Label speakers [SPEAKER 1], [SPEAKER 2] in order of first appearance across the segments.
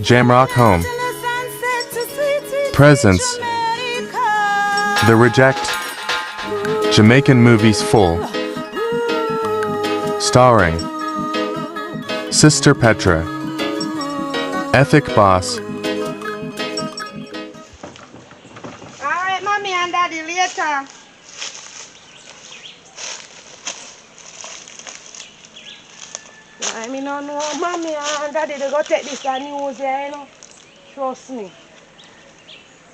[SPEAKER 1] Jamrock Home. Presents. The Reject. Jamaican Movies Full. Starring Sister Petra, Ethic Boss.
[SPEAKER 2] Alright, mommy and daddy, later. I mean, no, mommy and daddy, they go take this news here, you know. Trust me.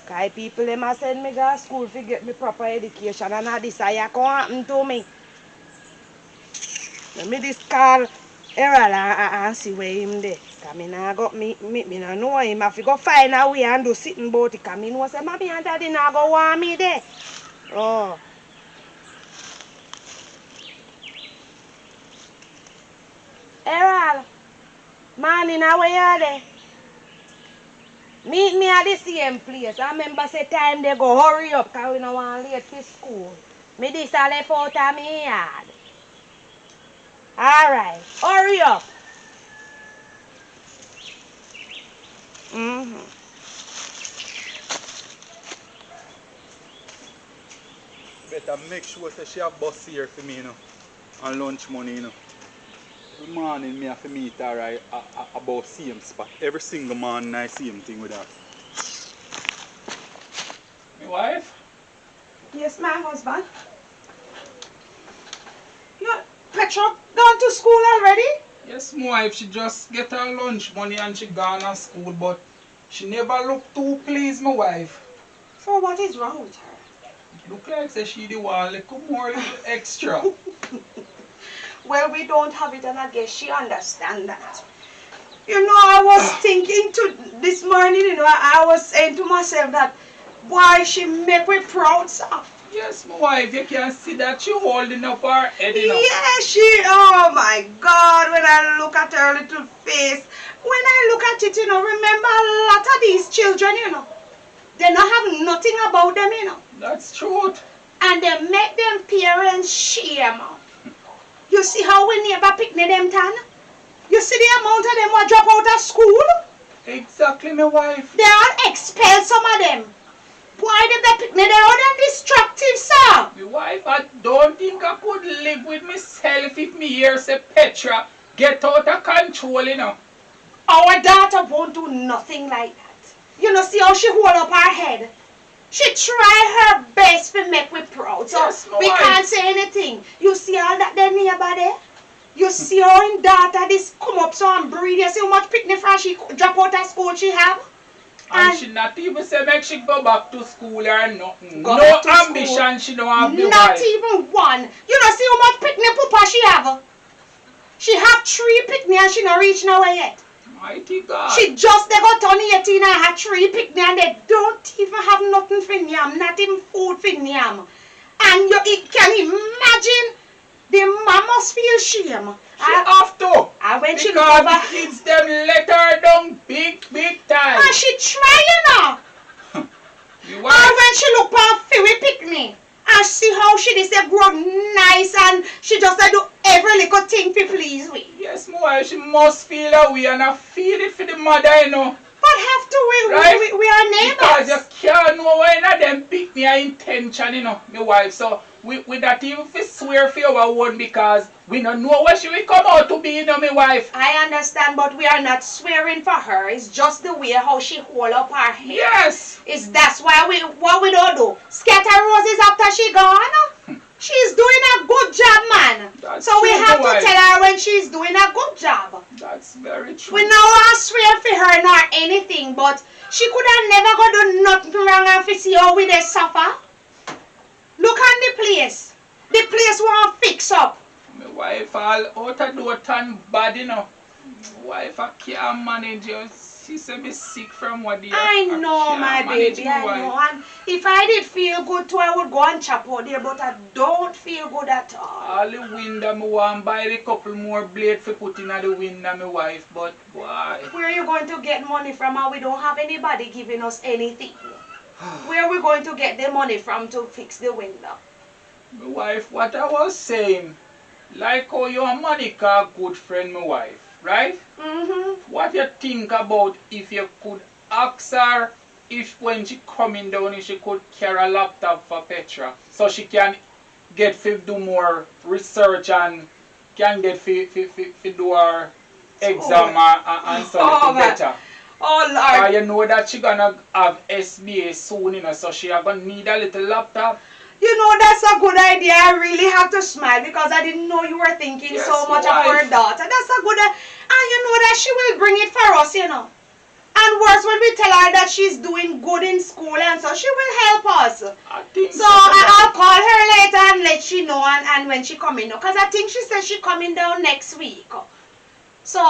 [SPEAKER 2] Because people, they must send me to school to get me proper education, and now this can't happen to me. Let me just call Errol and see where him there. Because I got me no know him. I have to go find a way and do sitting about it. Because I know say mommy and daddy not go want me there. Oh. Errol, morning, how are you there? Meet me at the same place. I remember say time they go hurry up because we don't want late for school. Me this a left out of me yard. Alright, hurry up.
[SPEAKER 3] Better make sure that she have bus here for me, you know, and lunch money, you know. Every morning me have to meet her about same spot. Every single morning I see him thing with her. My wife?
[SPEAKER 2] Yes, my husband. You, Petra, gone to school already?
[SPEAKER 3] Yes, my wife, she just get her lunch money and she gone to school, but she never look too pleased, my wife.
[SPEAKER 2] So what is wrong with her?
[SPEAKER 3] Look like say she the one little more little extra.
[SPEAKER 2] Well, we don't have it, and I guess she understands that. You know, I was thinking this morning, you know, I was saying to myself that, why she make me proud, sir.
[SPEAKER 3] Yes, my wife, you can see that she holding up her head, you know.
[SPEAKER 2] Yeah, oh my God, when I look at her little face, when I look at it, you know, remember a lot of these children, you know, they don't have nothing about them, you know.
[SPEAKER 3] That's true.
[SPEAKER 2] And they make them parents shame. You see how we never picnic them tan? You see the amount of them who drop out of school?
[SPEAKER 3] Exactly, my wife.
[SPEAKER 2] They all expel some of them. Why did they picnic? They're all them destructive, sir.
[SPEAKER 3] My wife, I don't think I could live with myself if me hear say Petra get out of control, you know.
[SPEAKER 2] Our daughter won't do nothing like that. You know, see how she hold up her head? She try her best to make me proud, so
[SPEAKER 3] yes,
[SPEAKER 2] we can't say anything. You see all that there neighbor there? You see how in daughter this come up so and breathe. You see how much picnic from she drop out of school she have?
[SPEAKER 3] And she not even say make she go back to school or nothing.
[SPEAKER 2] No
[SPEAKER 3] ambition school. She don't have the
[SPEAKER 2] not
[SPEAKER 3] wife.
[SPEAKER 2] Even one. You know see how much picnic papa she have? She have 3 picnic and she not reach nowhere yet.
[SPEAKER 3] Mighty God.
[SPEAKER 2] They got turn 18 and had 3 picnic and they don't even have nothing for yam, not even food for yam. And you can imagine the mom must feel shame.
[SPEAKER 3] She have to.
[SPEAKER 2] And when she
[SPEAKER 3] because
[SPEAKER 2] over,
[SPEAKER 3] the kids them let her down big time.
[SPEAKER 2] And she try, you know. And when she look for Philly picnic and see how she is grow nice and she just do every little thing to please we.
[SPEAKER 3] Yes, my wife, she must feel that way and I feel it for the mother, you know.
[SPEAKER 2] But have to we are neighbors.
[SPEAKER 3] Because you can't know when them pick me intention, you know, my wife. So we that even swear for our one because we don't know where she will come out to be, you know, my wife.
[SPEAKER 2] I understand, but we are not swearing for her. It's just the way how she hold up her head.
[SPEAKER 3] Yes.
[SPEAKER 2] That's why what we don't do. Scatter roses after she gone. She's doing a good job, man.
[SPEAKER 3] That's
[SPEAKER 2] so we
[SPEAKER 3] true,
[SPEAKER 2] have to tell her when she's doing a good job.
[SPEAKER 3] That's very true.
[SPEAKER 2] We don't swear for her nor anything, but she could have never go do nothing wrong and to see how we they suffer. Look at the place. The place won't fix up.
[SPEAKER 3] My wife all out of door and bad, you know. My wife I can't manage you. She said me sick from what the
[SPEAKER 2] I know, my baby, I know. And if I did feel good too, I would go and chop out there, but I don't feel good at all.
[SPEAKER 3] All the wind that I want buy a couple more blades for put in the wind of my wife, but why?
[SPEAKER 2] Where are you going to get money from and we don't have anybody giving us anything? Where are we going to get the money from to fix the window?
[SPEAKER 3] My wife, what I was saying, like how your Monica good friend, my wife.
[SPEAKER 4] right?
[SPEAKER 2] Mm-hmm.
[SPEAKER 4] What you think about if you could ask her if when she coming down, if she could carry a laptop for Petra so she can get to do more research and can get to do her exam and so little better.
[SPEAKER 2] Oh Lord.
[SPEAKER 4] You know that she gonna have SBA soon, you know, so she are gonna need a little laptop.
[SPEAKER 2] You know, that's a good idea. I really have to smile because I didn't know you were thinking
[SPEAKER 4] Yes,
[SPEAKER 2] so much of
[SPEAKER 4] wife.
[SPEAKER 2] our daughter. That's a good idea. And you know that she will bring it for us, you know. And worse, when we tell her that she's doing good in school and so, she will help us.
[SPEAKER 4] I think
[SPEAKER 2] So I'll call her later and let she know and when she coming, because I think she says she coming down next week. So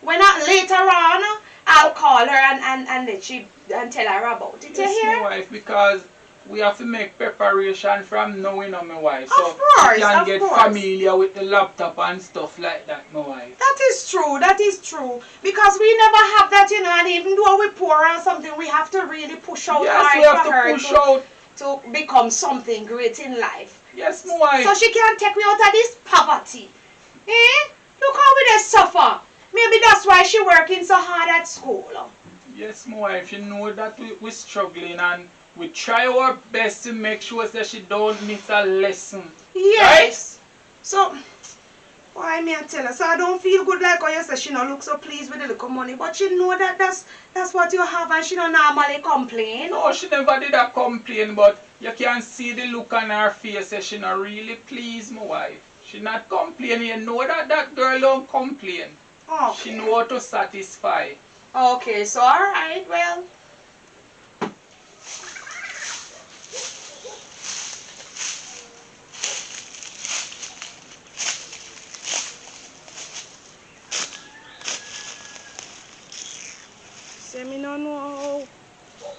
[SPEAKER 2] when later on, I'll call her and let she and tell her about it.
[SPEAKER 4] Yes,
[SPEAKER 2] You hear?
[SPEAKER 4] my wife, because we have to make preparation from now, you know, my wife. So
[SPEAKER 2] Of course,
[SPEAKER 4] we can
[SPEAKER 2] of
[SPEAKER 4] get
[SPEAKER 2] course.
[SPEAKER 4] familiar with the laptop and stuff like that, my wife.
[SPEAKER 2] That is true. That is true. Because we never have that, you know, and even though we pour on something, we have to really push out
[SPEAKER 4] Yes,
[SPEAKER 2] hard
[SPEAKER 4] we have
[SPEAKER 2] for her
[SPEAKER 4] to push out.
[SPEAKER 2] to become something great in life.
[SPEAKER 4] Yes, my wife.
[SPEAKER 2] So she can take me out of this poverty. Eh? Look how we just suffer. Maybe that's why she working so hard at school.
[SPEAKER 4] Yes, my wife, you know that we're struggling and we try our best to make sure that she don't miss a lesson.
[SPEAKER 2] Yes. So, why me I tell her? So I don't feel good like how you say she don't look so pleased with the little money. But she know that that's what you have and she don't normally complain.
[SPEAKER 4] No, she never did a complain, but you can see the look on her face that she not really pleased, my wife. She not complaining. You know that girl don't complain.
[SPEAKER 2] Okay.
[SPEAKER 4] She know how to satisfy.
[SPEAKER 2] Okay, so alright, well. Say me no know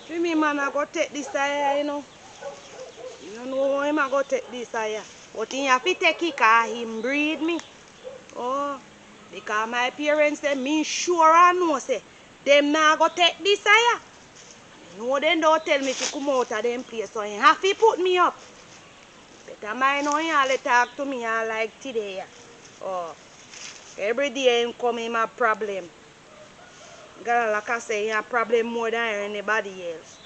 [SPEAKER 2] how me man I go take this here, you know. You don't know how him I go take this here. But he have to take it because him breed me. Oh, because my parents say me sure I know say them not go take this here. No, they don't tell me to come out of them place, so he have to put me up. Better mind how he all talk to me like today. Oh, every day him come him a problem. Girl, like I say, he a problem more than anybody else.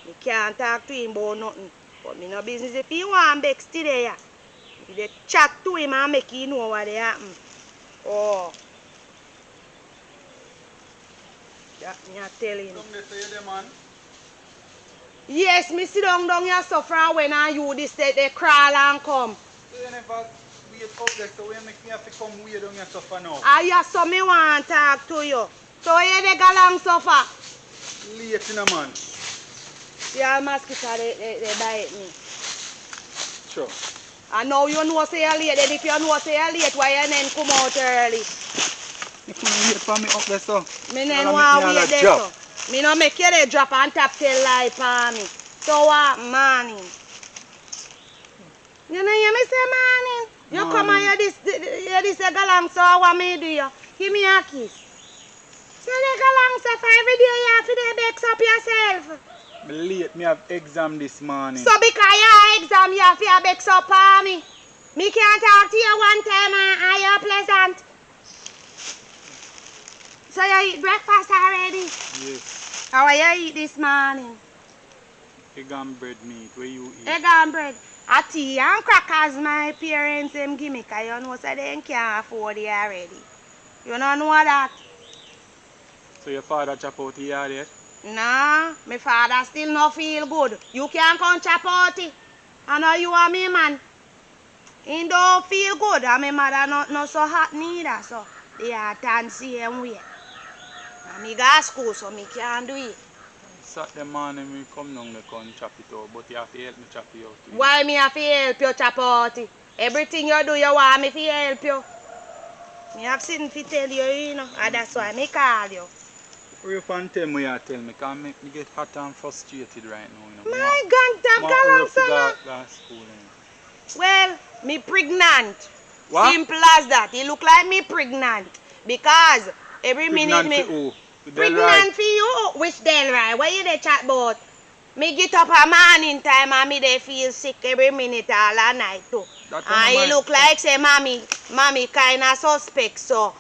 [SPEAKER 2] Me can't talk to him about nothing. But me no business if he want vex today. If they chat to him and make him know what they happen. Oh. That me a tell him. Yes, me sit down here suffer when I you this they crawl and come.
[SPEAKER 3] So you never wait up there, so when make me have to come way down here suffer now?
[SPEAKER 2] Ah, yeah, so me want to talk to you. So you they go along suffer.
[SPEAKER 3] Late in a man.
[SPEAKER 2] Yeah, mosquito they bite me.
[SPEAKER 3] Sure.
[SPEAKER 2] And now you know say you're late, then if you know say you're late, why you then come out early?
[SPEAKER 3] You couldn't wait for me up there, so.
[SPEAKER 2] Me then want to wait there, so. Me no make you there drop and tap tail light for me. So what, morning? You know hear me say morning? You come and you this a galang, so what me do you? Give me a kiss. Say the galang, so for every day you have to vex up yourself.
[SPEAKER 3] Me late, me have exam this morning.
[SPEAKER 2] So because you have exam, you have to vex up for me. Me can't talk to you one time and you're pleasant. So you eat breakfast already?
[SPEAKER 3] Yes.
[SPEAKER 2] How you eat this morning?
[SPEAKER 3] Egg and bread meat, where you eat?
[SPEAKER 2] Egg and bread. A tea and crackers my parents them give me, because you know so they can't afford it already. You don't know that?
[SPEAKER 3] So your father chop out here yet?
[SPEAKER 2] Nah, my father still not feel good. You can't come chop out it. I know you are me man. He don't feel good and my mother not so hot neither, so they are tan same way. And me go to school so me can't do it.
[SPEAKER 3] Saturday morning me come down there come chop it out, but you have to help me chop it out.
[SPEAKER 2] Why me have to help you chop out it? Everything you do you want me to help you. Me have something to tell you, you know, and that's why me call you.
[SPEAKER 3] Hurry up and tell me you tell me, because make me get hot and frustrated right now. You know.
[SPEAKER 2] My God, damn galang summer.
[SPEAKER 3] School, you know.
[SPEAKER 2] Well, me pregnant.
[SPEAKER 3] What?
[SPEAKER 2] Simple as that. It look like me pregnant. Because every minute me...
[SPEAKER 3] Pregnant for who? For
[SPEAKER 2] Pregnant for you? Which Delroy? What you dey chat about? Me get up a morning time and me dey feel sick every minute all a night too. And it look like say mommy kinda suspect so.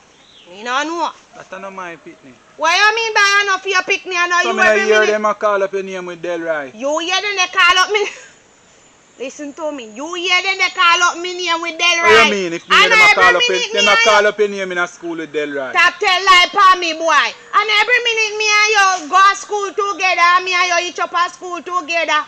[SPEAKER 2] Me no know.
[SPEAKER 3] That's not my pitney.
[SPEAKER 2] What you mean by enough for your pick me? I know
[SPEAKER 3] So
[SPEAKER 2] you
[SPEAKER 3] me
[SPEAKER 2] every
[SPEAKER 3] hear
[SPEAKER 2] minute.
[SPEAKER 3] them a call up your name with Delroy.
[SPEAKER 2] You hear them they call up me. Listen to me. You hear them they call up me name with Delroy.
[SPEAKER 3] What you mean? If me hear them a call up them a call
[SPEAKER 2] you
[SPEAKER 3] up your name in a school with Delroy.
[SPEAKER 2] stop tell lie for me, boy. And every minute me and you go to school together. And me and you each up at school together.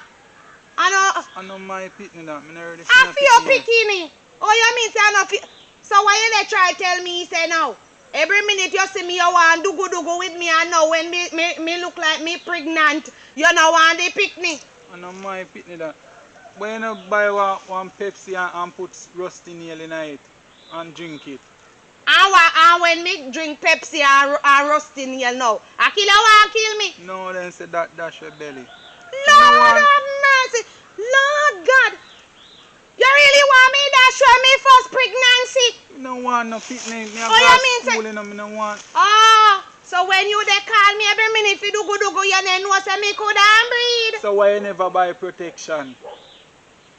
[SPEAKER 3] I know my pitney that. Me not ready for
[SPEAKER 2] I
[SPEAKER 3] no
[SPEAKER 2] feel
[SPEAKER 3] pitney.
[SPEAKER 2] picking. Oh, you mean say I no feel? So why you dey try tell me say now? Every minute you see me, you want do with me, and now when me look like me pregnant, you no want the picnic.
[SPEAKER 3] I know my pitney that. But you know buy one Pepsi and put rusty nail in it and drink it.
[SPEAKER 2] And when me drink Pepsi and rusty nail now, a killer want kill me.
[SPEAKER 3] No, then say that dash your belly.
[SPEAKER 2] Lord have mercy, Lord God. You really want me that show me first pregnancy?
[SPEAKER 3] Me no want no pitney. Me have
[SPEAKER 2] Oh, you mean
[SPEAKER 3] school,
[SPEAKER 2] say-
[SPEAKER 3] you know, me no want.
[SPEAKER 2] Oh, so when you dey call me every minute for do you then know say me coulda breed.
[SPEAKER 3] So why you never buy protection?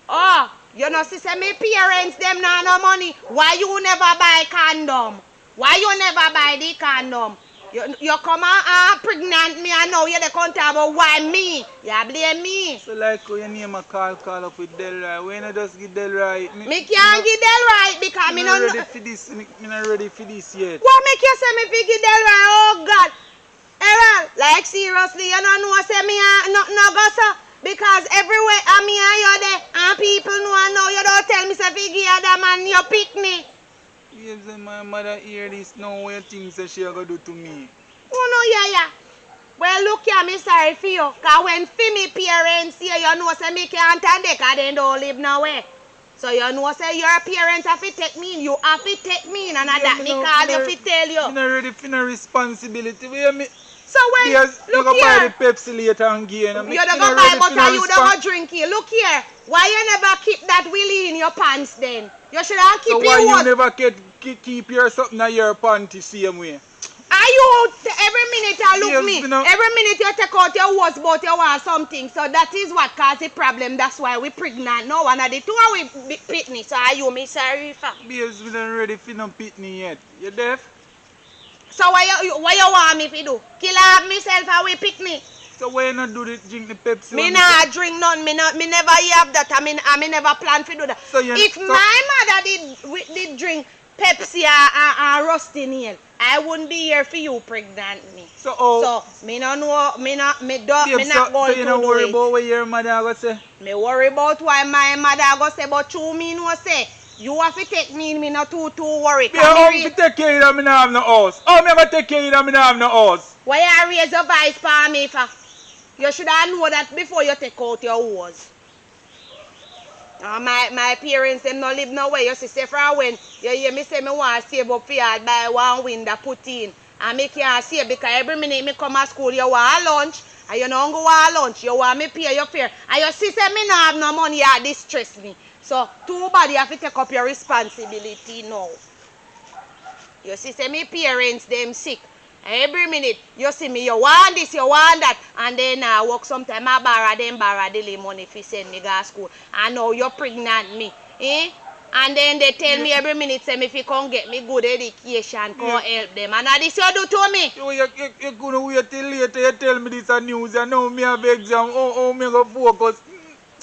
[SPEAKER 2] Oh, you know, say me parents them not no money. Why you never buy condom? Why you never buy the condom? You come and pregnant me and now you dey come talk about why me? You blame me.
[SPEAKER 3] So like how your name a call up with Delroy. When you just give Delroy.
[SPEAKER 2] Me can't give Del right because me
[SPEAKER 3] Me
[SPEAKER 2] no
[SPEAKER 3] not
[SPEAKER 2] know.
[SPEAKER 3] ready for this. Me not ready for this yet.
[SPEAKER 2] What make you say me fi give Del right? Oh God. Errol, like seriously, you don't know say me no go so. Because everywhere I me and you there and people know and now you don't tell me say fi give other man your picnic.
[SPEAKER 3] Yes, and my mother hear this now. What things that she gonna do to me?
[SPEAKER 2] Oh no, yeah. Well, look here, me sorry for you. Because when for me parents here, you know say me can't take because they don't live nowhere. So you know say your parents have to take me in. You have to take me in. And that me call you to tell you.
[SPEAKER 3] I'm not ready for no responsibility. Where me?
[SPEAKER 2] So when,
[SPEAKER 3] Yes, you
[SPEAKER 2] look
[SPEAKER 3] go buy the
[SPEAKER 2] here.
[SPEAKER 3] Pepsi later and gain.
[SPEAKER 2] You don't go buy butter, you don't go drink it. Look here. Why you never keep that willy in your pants then? You should have keep
[SPEAKER 3] So
[SPEAKER 2] it
[SPEAKER 3] why you
[SPEAKER 2] what?
[SPEAKER 3] never keep your something in your panty same way?
[SPEAKER 2] Are you every minute you look
[SPEAKER 3] Yes,
[SPEAKER 2] me?
[SPEAKER 3] you know.
[SPEAKER 2] Every minute you take out your words but you want something. So that is what caused the problem. That's why we pregnant. No one of the two are we pitney. So are you me sorry for?
[SPEAKER 3] Babes, we not ready for no pitney yet. You deaf?
[SPEAKER 2] So what you want me to do? Kill off myself and we picnic.
[SPEAKER 3] So why you not do the drink the Pepsi?
[SPEAKER 2] Me
[SPEAKER 3] when
[SPEAKER 2] not drink none. Me never have that. I me never plan to do that.
[SPEAKER 3] So you-
[SPEAKER 2] if
[SPEAKER 3] so-
[SPEAKER 2] my mother did drink Pepsi and rusty nail, I wouldn't be here for you pregnant me.
[SPEAKER 3] So oh,
[SPEAKER 2] So me no know. Me not
[SPEAKER 3] babes,
[SPEAKER 2] going
[SPEAKER 3] so you
[SPEAKER 2] to
[SPEAKER 3] not
[SPEAKER 2] do
[SPEAKER 3] worry
[SPEAKER 2] it.
[SPEAKER 3] about what your mother gonna say?
[SPEAKER 2] Me worry about why my mother go say, but you me no say. You have to take me not too worry.
[SPEAKER 3] Me have to take care of me now have no house. How me gonna take care of me now have no house?
[SPEAKER 2] Why you raise your voice for me for? You should have known that before you take out your horse. My parents them no live nowhere. You see, say from when you hear me say me want to save up for you buy one window put in. And me can't save because every minute me come to school you want lunch. And you don't go want lunch. You want me pay your fare. And you see say me no have no money, you distress me. So too bad you have to take up your responsibility now. You see say me parents them sick. Every minute you see me, you want this, you want that, and then I work sometime I borrow the money if you send me to school. And now you're pregnant me, eh? And then they tell me every minute, say me if you come get me good education, come help them. And this you do to me.
[SPEAKER 3] You gonna wait till later you tell me this a news and now me have exam. Oh, me go focus.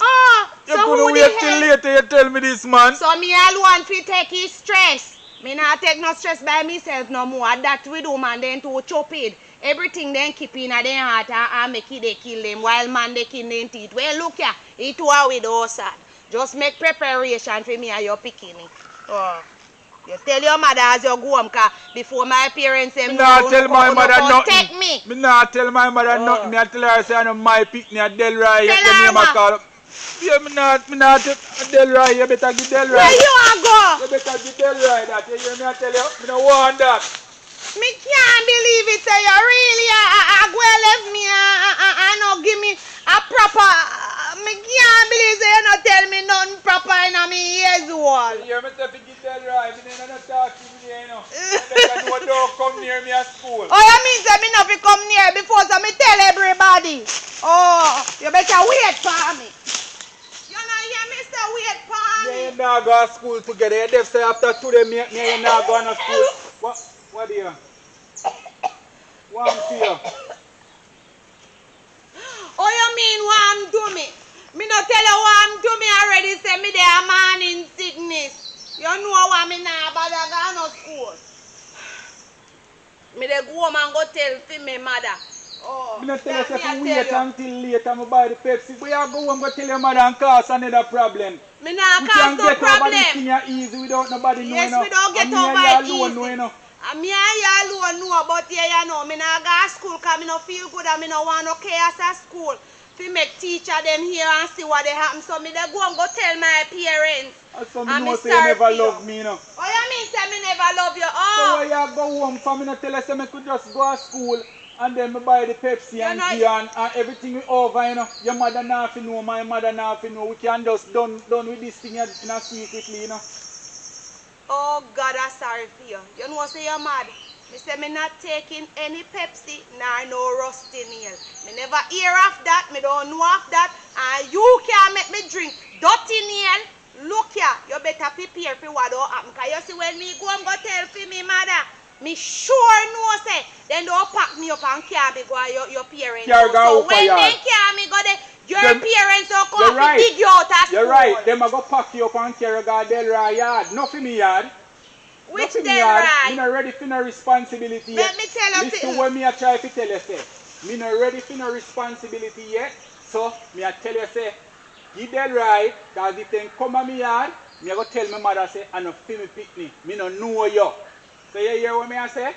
[SPEAKER 2] Oh,
[SPEAKER 3] You
[SPEAKER 2] so
[SPEAKER 3] gonna
[SPEAKER 2] who
[SPEAKER 3] wait
[SPEAKER 2] the
[SPEAKER 3] till
[SPEAKER 2] hell?
[SPEAKER 3] later you tell me this, man.
[SPEAKER 2] So me alone fi take his stress. Me not take no stress by myself no more. That we do man then to chop it. Everything then keep in a their heart and make it they kill them while man they kill them teeth. Well look here, it was with us sad. Just make preparation for me and your picking. Oh. You tell your mother as you go home cause before my parents them
[SPEAKER 3] Me not tell my mother nothing.
[SPEAKER 2] take me.
[SPEAKER 3] Me not tell my mother nothing. Me tell her say I know my picnic at Delroy.
[SPEAKER 2] Tell
[SPEAKER 3] Your
[SPEAKER 2] her
[SPEAKER 3] name a
[SPEAKER 2] what?
[SPEAKER 3] call up. Yeah, me not tell Delroy. You better give Delroy.
[SPEAKER 2] Where you are go?
[SPEAKER 3] You better give Delroy that. You hear me? I tell you, me no want that.
[SPEAKER 2] Me can't believe it. Say you really go left me and not give me a proper. Me can't believe say you not tell me nothing proper in me ears wall.
[SPEAKER 3] You hear me? Say give Delroy. Me not talk to you, you know. You better know don't come near me at school.
[SPEAKER 2] Oh, you mean say me not fi come near before so me tell everybody. Oh, you better wait for me. You not hear me say wait for me.
[SPEAKER 3] You not go to school together. You def say after today me you not go to school. What do you? What am to you?
[SPEAKER 2] Oh, you mean what I'm doing? Me no tell you what I'm doing already. Say me there a man in sickness. You know what me now, but I got no school. Me dey go home and go tell for me mother. Oh,
[SPEAKER 3] Me no tell you
[SPEAKER 2] that
[SPEAKER 3] say
[SPEAKER 2] me a
[SPEAKER 3] wait
[SPEAKER 2] tell you.
[SPEAKER 3] until later me buy the Pepsi. But you go home go tell your mother and cause another problem.
[SPEAKER 2] Me nah
[SPEAKER 3] We
[SPEAKER 2] cause
[SPEAKER 3] can
[SPEAKER 2] no
[SPEAKER 3] get over this
[SPEAKER 2] problem.
[SPEAKER 3] thing easy without nobody knowing.
[SPEAKER 2] Yes, we don't get
[SPEAKER 3] And
[SPEAKER 2] over
[SPEAKER 3] me
[SPEAKER 2] it
[SPEAKER 3] and you alone know,
[SPEAKER 2] easy.
[SPEAKER 3] you know.
[SPEAKER 2] And me and you alone know, but yeah, you know, me nah go to school because me no feel good and me no want no chaos at school. Fi make teacher them here and see what they happen. So me dey go and go tell my parents.
[SPEAKER 3] And so me
[SPEAKER 2] And
[SPEAKER 3] know
[SPEAKER 2] me
[SPEAKER 3] say you
[SPEAKER 2] sorry
[SPEAKER 3] never
[SPEAKER 2] for you.
[SPEAKER 3] love me, you know.
[SPEAKER 2] Oh, you mean say me never love you?
[SPEAKER 3] So
[SPEAKER 2] Oh.
[SPEAKER 3] why you go home for me not tell you say me could just go to school and then me buy the Pepsi
[SPEAKER 2] You
[SPEAKER 3] and
[SPEAKER 2] know-
[SPEAKER 3] tea and everything we over, you know. Your mother not fi know, my mother not fi know. We can just done with this thing in a secretly, you know.
[SPEAKER 2] Oh God, I'm sorry for you. You know say you're mad. Me say me not taking any Pepsi nor no rusty nail. Me never hear of that. Me don't know of that. And you can't make me drink dirty nail. Look here, you better prepare for what don't happen. Cause you see when me go and go tell for me mother, me sure know say then don't pack me up and carry me go your parents.
[SPEAKER 3] Carry go
[SPEAKER 2] So
[SPEAKER 3] out
[SPEAKER 2] when
[SPEAKER 3] for
[SPEAKER 2] they
[SPEAKER 3] yard.
[SPEAKER 2] carry me go there, your
[SPEAKER 3] Them-
[SPEAKER 2] parents will
[SPEAKER 3] You're
[SPEAKER 2] come
[SPEAKER 3] right.
[SPEAKER 2] to dig you out of school.
[SPEAKER 3] You're right. Them a go pack you up and carry go Delra yard. Not for me yard.
[SPEAKER 2] Which
[SPEAKER 3] Not for me
[SPEAKER 2] then
[SPEAKER 3] yard.
[SPEAKER 2] right?
[SPEAKER 3] Me not ready for no responsibility yet.
[SPEAKER 2] Let me tell you
[SPEAKER 3] Listen
[SPEAKER 2] something.
[SPEAKER 3] what me a try to tell you say. Me not ready for no responsibility yet. So me a tell you say, give that right, cause if them come at me yard, me a go tell my mother say, I no feel me picnic. Me no know you. So you hear what me a say?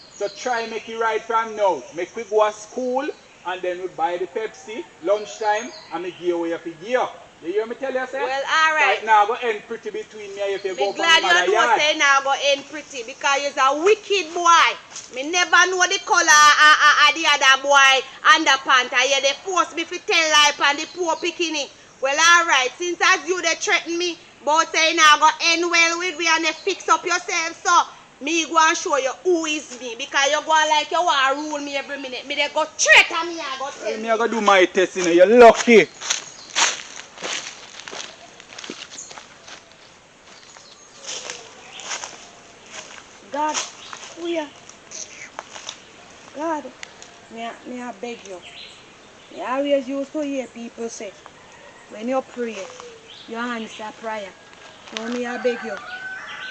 [SPEAKER 3] So try make it right from now. Make we go to school and then we buy the Pepsi, lunchtime, and me give away for you. You hear me tell you say?
[SPEAKER 2] Well, all right.
[SPEAKER 3] Right now go end pretty between me and you if you
[SPEAKER 2] Me
[SPEAKER 3] go for
[SPEAKER 2] glad
[SPEAKER 3] my
[SPEAKER 2] you
[SPEAKER 3] mother
[SPEAKER 2] know
[SPEAKER 3] yard.
[SPEAKER 2] say now go end pretty because you're a wicked boy. Me never know the color of the other boy underpants. And you they force me to tell lie on the poor bikini. Well, all right. Since as you they threaten me, but say now go end well with me and they fix up yourself, so me go and show you who is me because you go like you want to rule me every minute. Me they go straight at me and go tell
[SPEAKER 3] Me
[SPEAKER 2] me.
[SPEAKER 3] I go do my test, you know. You're lucky.
[SPEAKER 2] God, we are. God, me I beg you. Me always used to hear people say, when you pray, you answer prayer. Now me I beg you,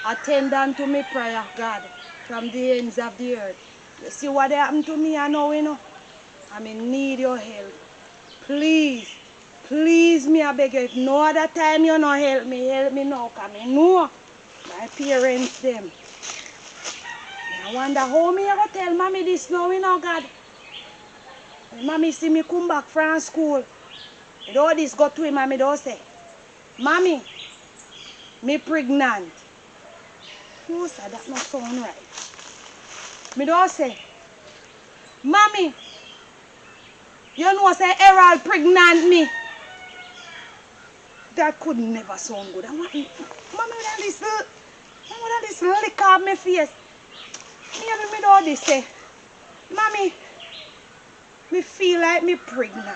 [SPEAKER 2] attend unto me prayer, God, from the ends of the earth. You see what happened to me I know, you know? I need your help. Please, please me I beg you, if no other time you no help me now, because I know my parents them. I wonder how me I go tell mommy this now, you know, God. When mommy see me come back from school, and all this go to him, mommy don't say, Mommy, me pregnant. No, sir, that not sound right. Me don't say, Mommy, you know say Errol pregnant me. That could never sound good. I want Mommy with this lick up my face. Me don't this say, Mommy, me feel like me pregnant.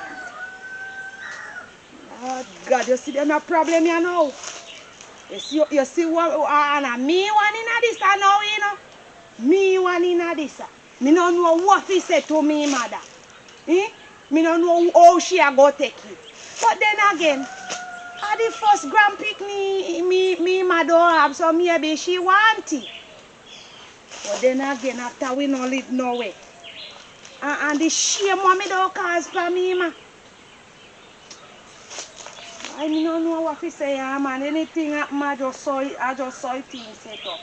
[SPEAKER 2] Oh God, you see them a problem you know. You see what and me one in this I know, you know. Me one in this. Me no know what he said to me mother. Me no know how she a go take it. But then again, the first grand picnic me mother have, so maybe she want it. But then again, after we no live nowhere. And the shame mommy don't cause for me, ma. I don't know what to say, man. Anything happen, I just saw it thing set up.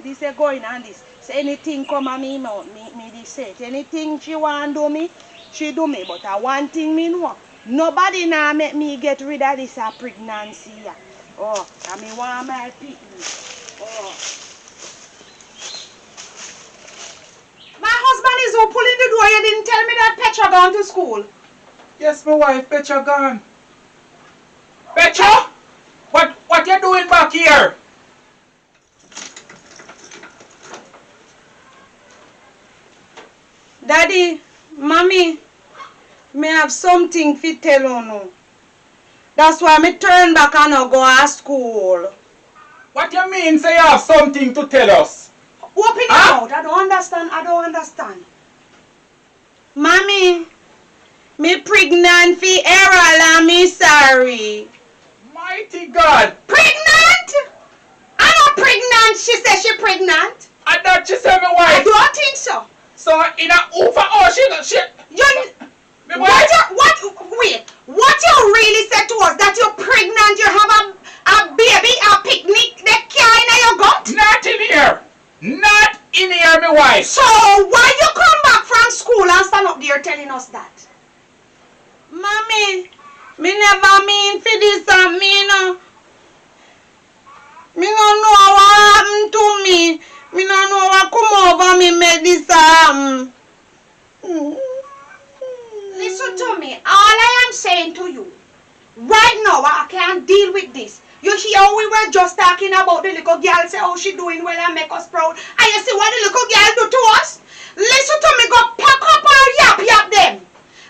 [SPEAKER 2] This is going on this. So anything come at me mouth, me this say. Anything she want do me, she do me. But one thing me know, nobody now make me get rid of this pregnancy. Oh, and me want my picnic. Oh. My husband is who pulling the door. You didn't tell me that Petra gone to school.
[SPEAKER 3] Yes, my wife, Petra gone.
[SPEAKER 4] Petra? What you doing back here?
[SPEAKER 2] Daddy, Mommy, me have something to tell you now. That's why me turn back and I go to school.
[SPEAKER 3] What you mean say you have something to tell us?
[SPEAKER 2] Open your mouth. I don't understand. Mommy, me pregnant for Errol and me sorry.
[SPEAKER 4] Mighty God.
[SPEAKER 2] Pregnant? I'm not pregnant. She said she pregnant.
[SPEAKER 4] And that she said my
[SPEAKER 2] I
[SPEAKER 4] wife.
[SPEAKER 2] don't think so.
[SPEAKER 4] So in a over she my wife.
[SPEAKER 2] Wait, what you really said to us that you're pregnant, you have a baby, a picnic, that car in your gut?
[SPEAKER 4] Not in here. Not in here, my wife.
[SPEAKER 2] So why you come back from school and stand up there telling us that? Mommy, me never mean for this and me no. Me no know what happened to me. Me no know what come over me make this Listen to me. All I am saying to you, right now I can't deal with this. You hear we were just talking about the little girl say how she doing well and make us proud. And you see what the little girl do to us? Listen to me, go pack up her yap them.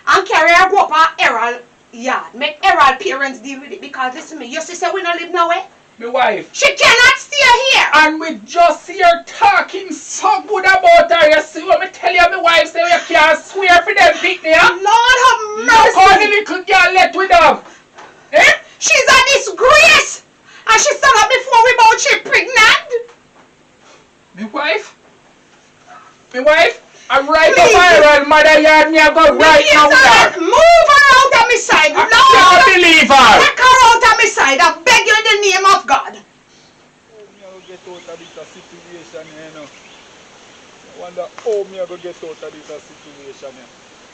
[SPEAKER 2] And carry her go up her Errol yard. Make Errol parents deal with it because listen to me, your sister will not live nowhere.
[SPEAKER 4] My wife.
[SPEAKER 2] She cannot stay here.
[SPEAKER 4] And we just see her talking so good about her. You see what me tell you, my wife say you can't swear for them picnic.
[SPEAKER 2] Lord have mercy.
[SPEAKER 4] Look how the little girl let with them. Eh?
[SPEAKER 2] She's a disgrace. And she said that before we about she pregnant.
[SPEAKER 4] My wife? I'm right up her mother yard me I go right now with her.
[SPEAKER 2] Move her out of my side.
[SPEAKER 4] I can't believe her.
[SPEAKER 2] Take her out of my side. I beg you in the name of God.
[SPEAKER 3] How me I go get out of this situation here, you know? I wonder how me I go get out of this situation here.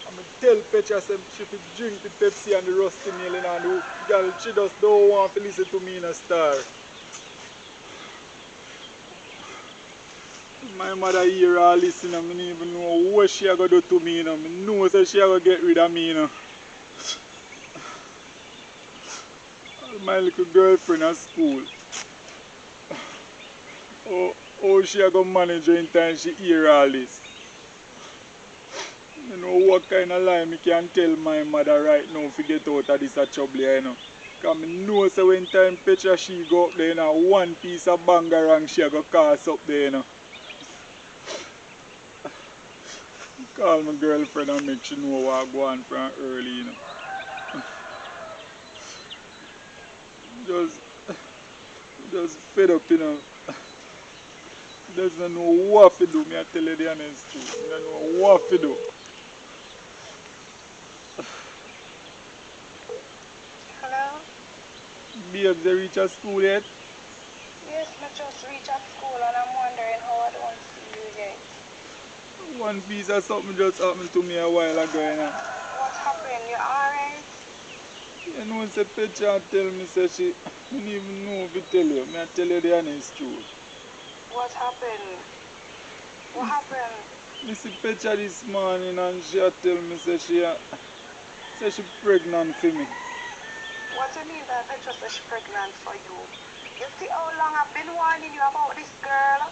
[SPEAKER 3] I'm going to tell Petra she should drink the Pepsi and the rusty nail and the girl, she just don't want to listen to me in a star. My mother hear all this, you know, I don't even know what she going to do to me, you know. I know that she going to get rid of me, you know. My little girlfriend at school. Oh, she going to manage her in time she hear all this. You know what kind of lie me can tell my mother right now to get out of this trouble here, you know. Because I know so when time Petra she go up there, you know, one piece of bangarang she go cast up there, you know. Call my girlfriend and make she know what I go on from early, you know. Just fed up, you know. Doesn't know what to do, me I tell you the honest truth. I don't know what to do.
[SPEAKER 5] Hello?
[SPEAKER 3] Babes, they reach at school yet?
[SPEAKER 5] Yes, I just reached at school and I'm wondering how I don't see you yet.
[SPEAKER 3] One piece of something just happened to me a while ago, you know.
[SPEAKER 5] What happened? You alright?
[SPEAKER 3] You know, say Petra tell me, say she, I don't even know if I tell you. I tell you the honest truth.
[SPEAKER 5] What happened? What happened?
[SPEAKER 3] I see Petra this morning and she tell me, say she pregnant for me.
[SPEAKER 5] What do you mean that Petra says she's pregnant for you? You see how long I've been warning you about this girl?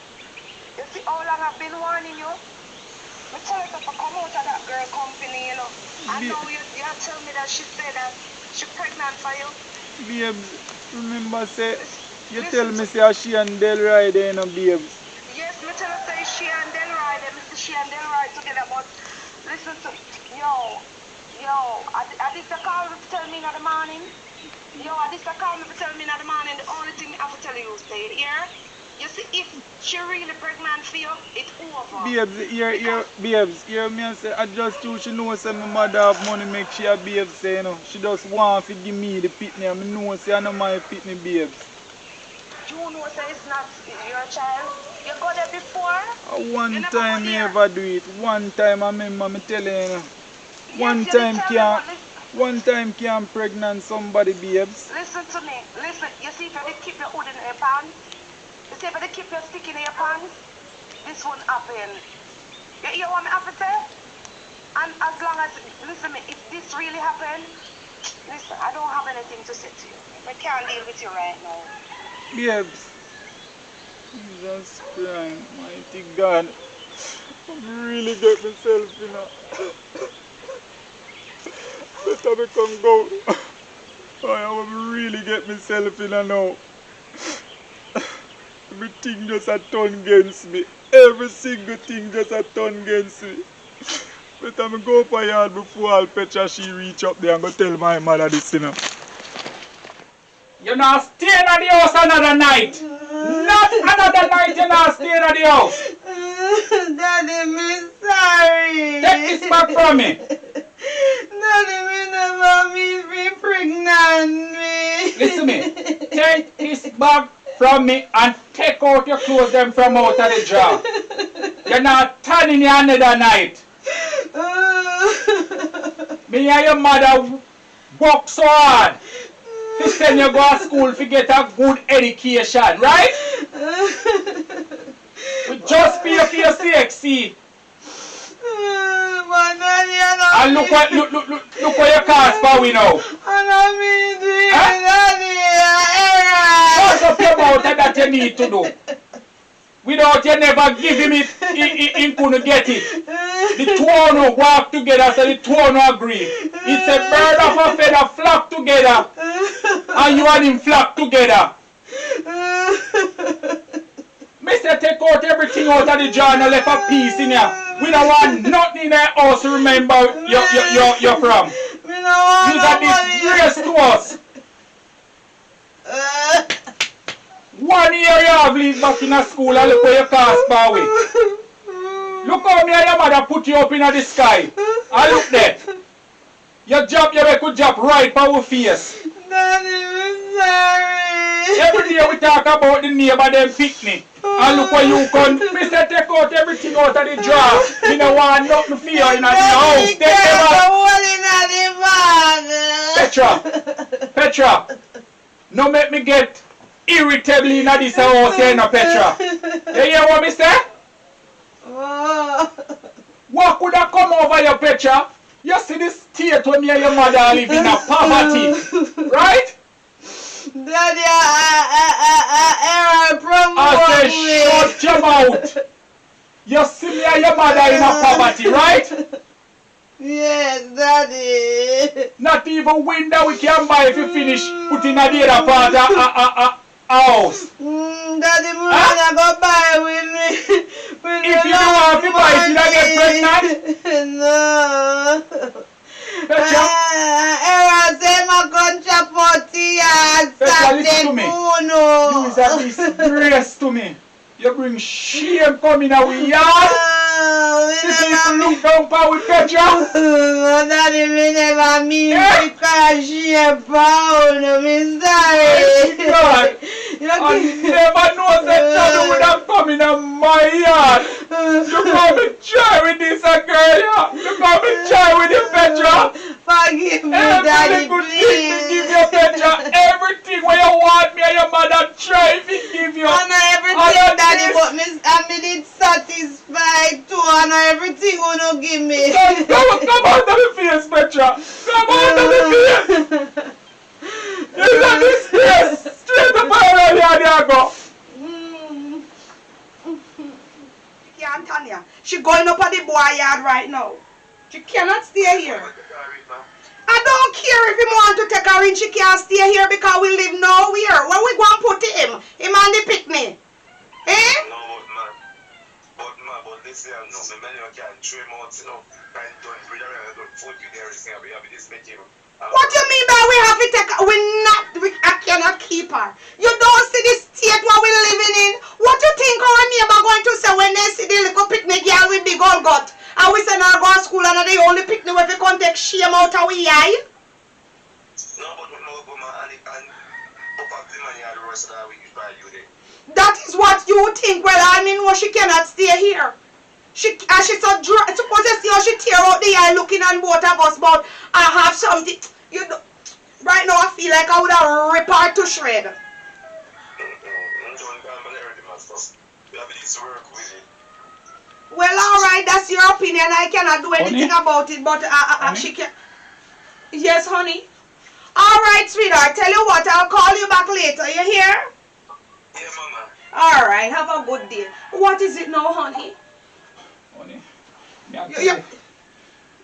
[SPEAKER 5] You see how long I've been warning you? I tell you to come out of that girl company, you know. And now you tell me that she said that she's pregnant for you.
[SPEAKER 3] Babes, remember say, you
[SPEAKER 5] Listen
[SPEAKER 3] tell me say she and Del ride there, you know, babes.
[SPEAKER 5] Yes, me tell her say she and Del ride, and Mr. She and Del ride together, but listen to I did the call me to tell me in the morning. I did the call me to tell me in the morning. The only thing I have to tell you is stay here. You see, if she really pregnant for you, it's over.
[SPEAKER 3] Babes, hear me and say, I just too, she knows say my mother have money make she a babes, say, you know. She just want to give me the pitney, and I know say I know my pitney babes.
[SPEAKER 5] You know say it's not your child. You got there before?
[SPEAKER 3] One time me ever do it. One time I remember me tell you, know. One time can pregnant somebody, babes.
[SPEAKER 5] Listen to me. Listen, you see if you keep your hood in your pants, you see if you keep your stick in your pants, this won't happen. You hear what me have to say? And as long as, listen me, if this really happened, listen, I don't have anything to say to you. I can't deal with you right now.
[SPEAKER 3] Babes, Jesus Christ, mighty God, I really get myself, you know. Better me come go. I will really get myself in now. Everything just a turn against me. Every single thing just a turn against me. But I'm go up a yard before all Petra she reach up there and go tell my mother this, you know.
[SPEAKER 4] You're not staying at the house another night. Not another night you're not staying at the house.
[SPEAKER 2] Daddy, me sorry.
[SPEAKER 4] Take this back from me.
[SPEAKER 2] Daddy, me never mean be pregnant me.
[SPEAKER 4] Listen me. Take this back from me and take out your clothes them from out of the drawer. You're not turning you another night. Me and your mother work so hard to send you go to school to get a good education, right? We just pay for your CXC. And look what your cost for we now. Close up your mouth and that you need to do. Without you never give him it, he couldn't get it. The two of them walk together, so the two of them agree. It's a bird of a feather flock together, and you and him flock together. Mister, take out everything out of the jar and left a piece in here. We don't want nothing in the house to remember you're from. You got disgrace to us. 1 year you have leave back in a school and look where your cast far away. Look how me and your mother put you up in the sky. And look there. Your job, you could job right for our face.
[SPEAKER 2] Daddy, I'm sorry.
[SPEAKER 4] Every day we talk about the neighbor them picnic. And look where you come. Mister, take out everything out of the jar. You don't want nothing for you in the house. Take them out. Petra. No make me get irritably in this house here, no Petra. You hear what me say? What could have come over your Petra? You see the state when me and your mother live in a poverty, right?
[SPEAKER 2] Daddy,
[SPEAKER 4] I say shut your mouth. You see me and your mother in a poverty, right?
[SPEAKER 2] Yes, Daddy.
[SPEAKER 4] Not even window we can buy if you finish putting a the other part of house.
[SPEAKER 2] Daddy, I'm go buy with me.
[SPEAKER 4] If you don't want to buy it, you don't get pregnant?
[SPEAKER 2] No.
[SPEAKER 4] Petra,
[SPEAKER 2] Era say my contract 40 years.
[SPEAKER 4] Petra, listen to me. You is a disgrace to me. You bring shame coming out with yard. The people look down upon with Petra.
[SPEAKER 2] Daddy, me never mean because she a pound. Me sorry.
[SPEAKER 4] God, I never know that Petra would have come in my yard. Look how me try with this girl. Look how me try with you, Petra.
[SPEAKER 2] Forgive me, Daddy, please.
[SPEAKER 4] Give you, Petra, everything where you want me and your mother try to give you.
[SPEAKER 2] I know everything, Daddy, but I did satisfied too. I know everything you don't give me.
[SPEAKER 4] Come out of the face, Petra. Come out of the face. You're not disgrace. Straight up around here, there you go.
[SPEAKER 2] Can't Tanya. She going up at the boy yard right now. She cannot stay here. I don't care if he want to take her in. She can't stay here because we live nowhere. Where we going to put him? Him on the picnic. Eh?
[SPEAKER 6] No, but this year, no. You can train out, you know. And don't breed around, don't food you there, you have this making.
[SPEAKER 2] What you mean by we have to take her? I cannot keep her. You don't see the state where we're living in? What you think our neighbor going to say when they see the little picnic girl with big old gut? And we send her go to school and they only picnic where we can take shame out of we eye?
[SPEAKER 6] No, but we know go man and up the money at the rest of that we buy you there.
[SPEAKER 2] That is what you think. Well, I mean, well, she cannot stay here. She's so dry. Suppose you see how she tear out the eye looking on both of us, but I have something. You know, right now I feel like I would have ripped her to shred. Well, alright, that's your opinion. I cannot do anything about it, but she can. Yes, honey. Alright, sweetheart. Tell you what, I'll call you back later. You hear?
[SPEAKER 6] Yeah, mama.
[SPEAKER 2] Alright, have a good day. What is it now, honey?
[SPEAKER 4] Honey,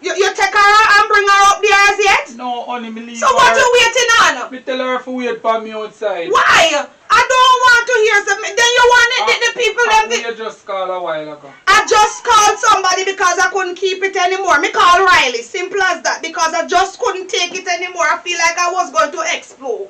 [SPEAKER 2] you take her and bring her up there as yet?
[SPEAKER 4] no, honey, me leave
[SPEAKER 2] So what you waiting on?
[SPEAKER 4] Me tell her to wait for me outside.
[SPEAKER 2] Why? I don't want to hear something. Then you want the people them.
[SPEAKER 4] You just called a while ago.
[SPEAKER 2] I just called somebody because I couldn't keep it anymore. Me call Riley, simple as that. Because I just couldn't take it anymore. I feel like I was going to explode.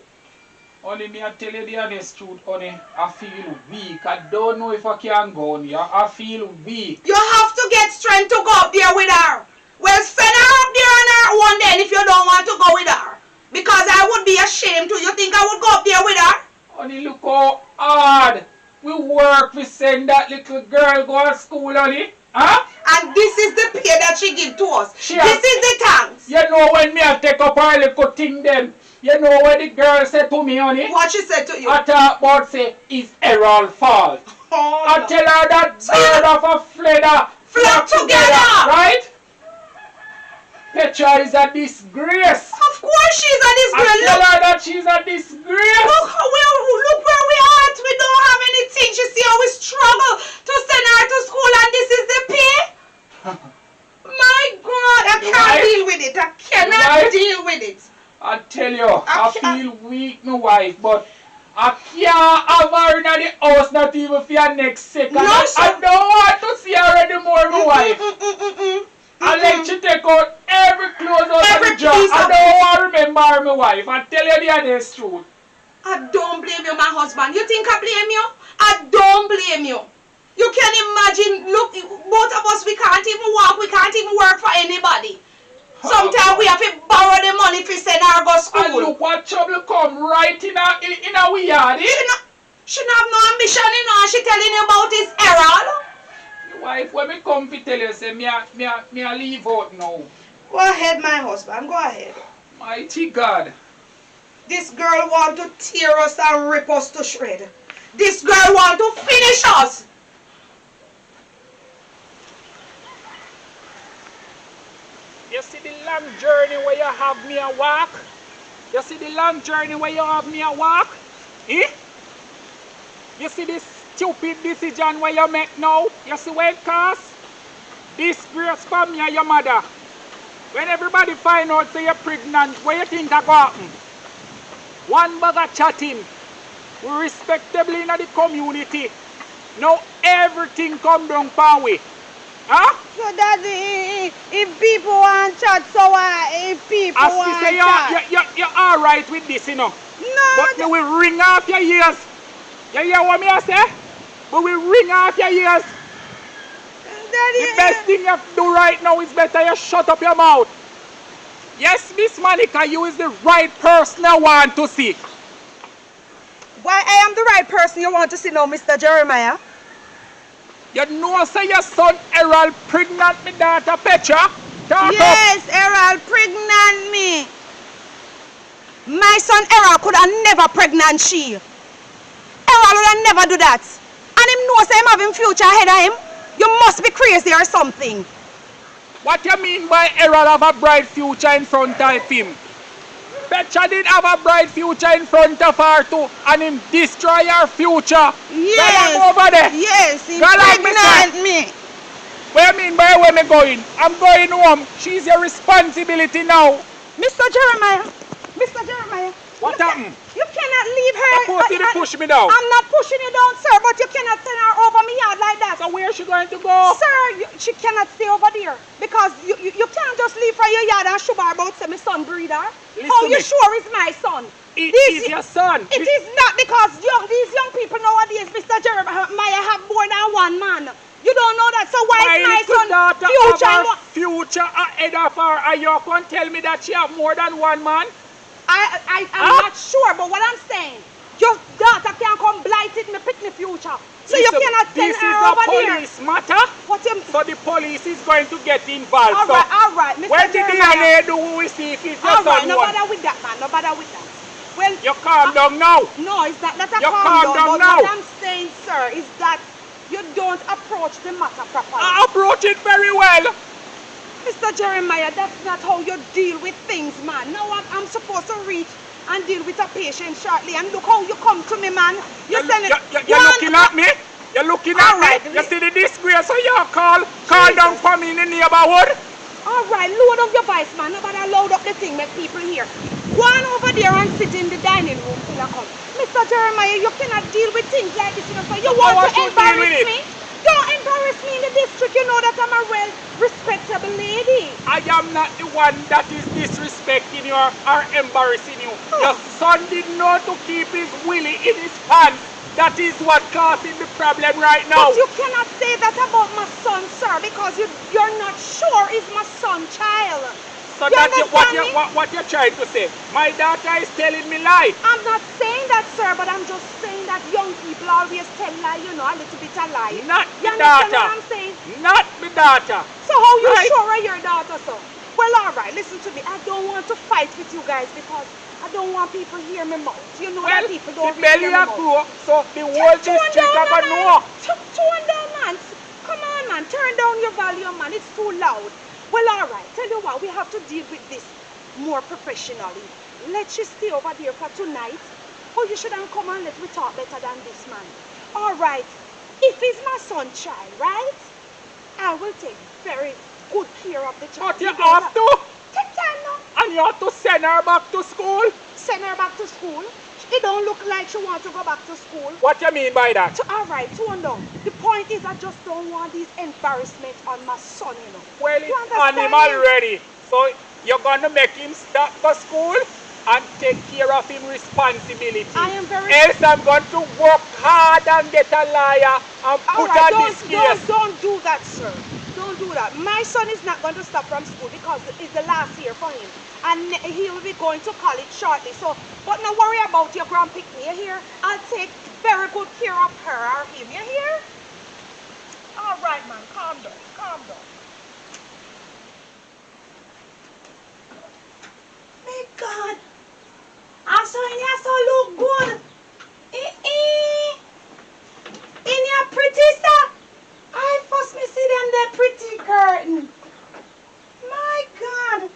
[SPEAKER 4] Honey, me I tell you the honest truth, honey. I feel weak. I don't know if I can go on here. I feel weak.
[SPEAKER 2] You have to get strength to go up there with her. Well, send her up there on her own then if you don't want to go with her. Because I would be ashamed to. You think I would go up there with her?
[SPEAKER 4] Honey, look how hard we work. We send that little girl go to school, honey. Huh?
[SPEAKER 2] And this is the pay that she give to us.
[SPEAKER 4] She
[SPEAKER 2] this is the thanks.
[SPEAKER 4] You know when me I take up her little thing then. You know what the girl said to me, honey?
[SPEAKER 2] What she said to you?
[SPEAKER 4] I talk about say, it's Errol's fault.
[SPEAKER 2] Oh,
[SPEAKER 4] I tell her that bird of a feather
[SPEAKER 2] flock together.
[SPEAKER 4] Right? Petra is a disgrace.
[SPEAKER 2] Of course she's a disgrace.
[SPEAKER 4] I tell her that she's a disgrace.
[SPEAKER 2] Look where we are. We don't have anything. She see how we struggle to send her to school and this is the pay? My God, I can't deal with it. I cannot deal with it.
[SPEAKER 4] I tell you, I feel weak, my wife, but I can't have her in the house, not even for your next second.
[SPEAKER 2] No,
[SPEAKER 4] I don't want to see her anymore, my wife. I let you take out every clothes out of the job. I don't want to remember her, my wife. I tell you the honest truth.
[SPEAKER 2] I don't blame you, my husband. You think I blame you? I don't blame you. You can imagine, look, both of us, we can't even walk, we can't even work for anybody. Sometimes we have to borrow the money to send her to school.
[SPEAKER 4] And look what trouble come right in our yard.
[SPEAKER 2] She not have no ambition, you know. She telling you about his Errol.
[SPEAKER 4] Wife, when me come to tell you, say, me a leave out now.
[SPEAKER 2] Go ahead, my husband. Go ahead.
[SPEAKER 4] Mighty God.
[SPEAKER 2] This girl want to tear us and rip us to shred. This girl want to finish us.
[SPEAKER 4] You see the long journey where you have me a walk? You see the long journey where you have me a walk? Eh? You see this stupid decision where you make now? You see where it costs? Disgrace for me and your mother. When everybody find out say you're pregnant, what you think that go happen? One bag of chatting. We respectably in the community. Now everything come down par way. Huh?
[SPEAKER 2] So Daddy, if people want chat, so if people want chat.
[SPEAKER 4] You're alright with this, you know.
[SPEAKER 2] No.
[SPEAKER 4] But they will ring off your ears. You hear what me I say? But we ring off your ears.
[SPEAKER 2] Daddy.
[SPEAKER 4] The best thing you do right now is better you shut up your mouth. Yes, Miss Monica, you is the right person I want to see.
[SPEAKER 2] Why I am the right person you want to see now, Mr. Jeremiah?
[SPEAKER 4] You know say your son Errol pregnant me daughter Petra?
[SPEAKER 2] Yes, Errol pregnant me. My son Errol could have never pregnant she. Errol would have never do that. And him knows him having future ahead of him. You must be crazy or something.
[SPEAKER 4] What you mean by Errol have a bright future in front of him? Petra did have a bright future in front of her too, and him destroy her future.
[SPEAKER 2] Yes.
[SPEAKER 4] Go over there.
[SPEAKER 2] Yes, he
[SPEAKER 4] Go
[SPEAKER 2] pregnant me.
[SPEAKER 4] What you mean by where me going? I'm going home. She's your responsibility now.
[SPEAKER 2] Mr. Jeremiah. Mr. Jeremiah.
[SPEAKER 4] What happened?
[SPEAKER 2] You cannot leave her.
[SPEAKER 4] Suppose you didn't push me down.
[SPEAKER 2] I'm not pushing you down, sir, but you cannot send her over me yard like that.
[SPEAKER 4] So where is she going to go?
[SPEAKER 2] Sir, she cannot stay over there because you can't just leave from your yard and show her about say my son breeder. How you sure is my son?
[SPEAKER 4] It is your son.
[SPEAKER 2] It is not because these young people nowadays, Mr. Jeremiah, have more than one man. You don't know that, so why is my son
[SPEAKER 4] future ahead of her and you can't tell me that she have more than one man?
[SPEAKER 2] I'm not sure, but what I'm saying, your daughter can't come blight it, me pick me future. So you cannot send her over there.
[SPEAKER 4] This is a police matter. So the police is going to get involved.
[SPEAKER 2] All right, Mr.
[SPEAKER 4] When the DNA do we see if it's your son?
[SPEAKER 2] Alright, no bother with that, man. No bother with that. Well,
[SPEAKER 4] you calm down now.
[SPEAKER 2] No, it's not that I
[SPEAKER 4] you
[SPEAKER 2] calm down.
[SPEAKER 4] Now.
[SPEAKER 2] What I'm saying, sir, is that you don't approach the matter properly.
[SPEAKER 4] I approach it very well.
[SPEAKER 2] Mr. Jeremiah, that's not how you deal with things, man. Now I'm supposed to reach and deal with a patient shortly. And look how you come to me, man. You're
[SPEAKER 4] looking at me? You're looking at me? You see the disgrace so you call down for me in the neighborhood?
[SPEAKER 2] Alright, load up your voice, man. Nobody load up the thing, make people hear. Go on over there and sit in the dining room till I come. Mr. Jeremiah, you cannot deal with things like this, you know. So you want to embarrass me? Don't embarrass me in the district. You know that I'm a well respectable lady.
[SPEAKER 4] I am not the one that is disrespecting you or embarrassing you. Your son didn't know to keep his willy in his pants. That is what causing the problem right now.
[SPEAKER 2] But you cannot say that about my son, sir, because you're not sure is my son child.
[SPEAKER 4] So that's what you're trying to say. My daughter is telling me lie.
[SPEAKER 2] I'm not saying that, sir, but I'm just saying that young people always tell lie, you know, a little bit of lie.
[SPEAKER 4] Not
[SPEAKER 2] you
[SPEAKER 4] the
[SPEAKER 2] understand
[SPEAKER 4] daughter.
[SPEAKER 2] what I'm saying?
[SPEAKER 4] Not the daughter.
[SPEAKER 2] So how you
[SPEAKER 4] Right.
[SPEAKER 2] sure of your daughter, sir? Well, all right, listen to me. I don't want to fight with you guys because I don't want people to hear me mouth. You know that people don't
[SPEAKER 4] the
[SPEAKER 2] really
[SPEAKER 4] belly
[SPEAKER 2] hear
[SPEAKER 4] a
[SPEAKER 2] me
[SPEAKER 4] grow,
[SPEAKER 2] mouth.
[SPEAKER 4] so the whole district are gonna know.
[SPEAKER 2] Tone down, man. Come on, man. Turn down your volume, man. It's too loud. Well, all right. Tell you what, we have to deal with this more professionally. Let's just stay over there for tonight. Oh, you shouldn't come and let me talk better than this, man. All right. If he's my son child, right? I will take very good care of the child.
[SPEAKER 4] But you have to.
[SPEAKER 2] Take time now.
[SPEAKER 4] And you have to send her back to school.
[SPEAKER 2] Send her back to school. It don't look like she wants to go back to school.
[SPEAKER 4] What you mean by that?
[SPEAKER 2] All right, tone down. The point is I just don't want these embarrassment on my son, you know.
[SPEAKER 4] Well,
[SPEAKER 2] You
[SPEAKER 4] it's on him
[SPEAKER 2] understand me?
[SPEAKER 4] already. So you're gonna make him start for school and take care of his responsibility.
[SPEAKER 2] I am very...
[SPEAKER 4] Else I'm going to work hard and get a lawyer and
[SPEAKER 2] All
[SPEAKER 4] put
[SPEAKER 2] right,
[SPEAKER 4] on this case.
[SPEAKER 2] don't do that, sir. Don't do that. My son is not going to stop from school because it's the last year for him. And he will be going to college shortly. So, but no worry about your grandpick me, you hear? I'll take very good care of her or him, you hear? All right, man, calm down, calm down. My God, I saw in here so look good. In your pretty sir. I first me see them the pretty curtain. My God.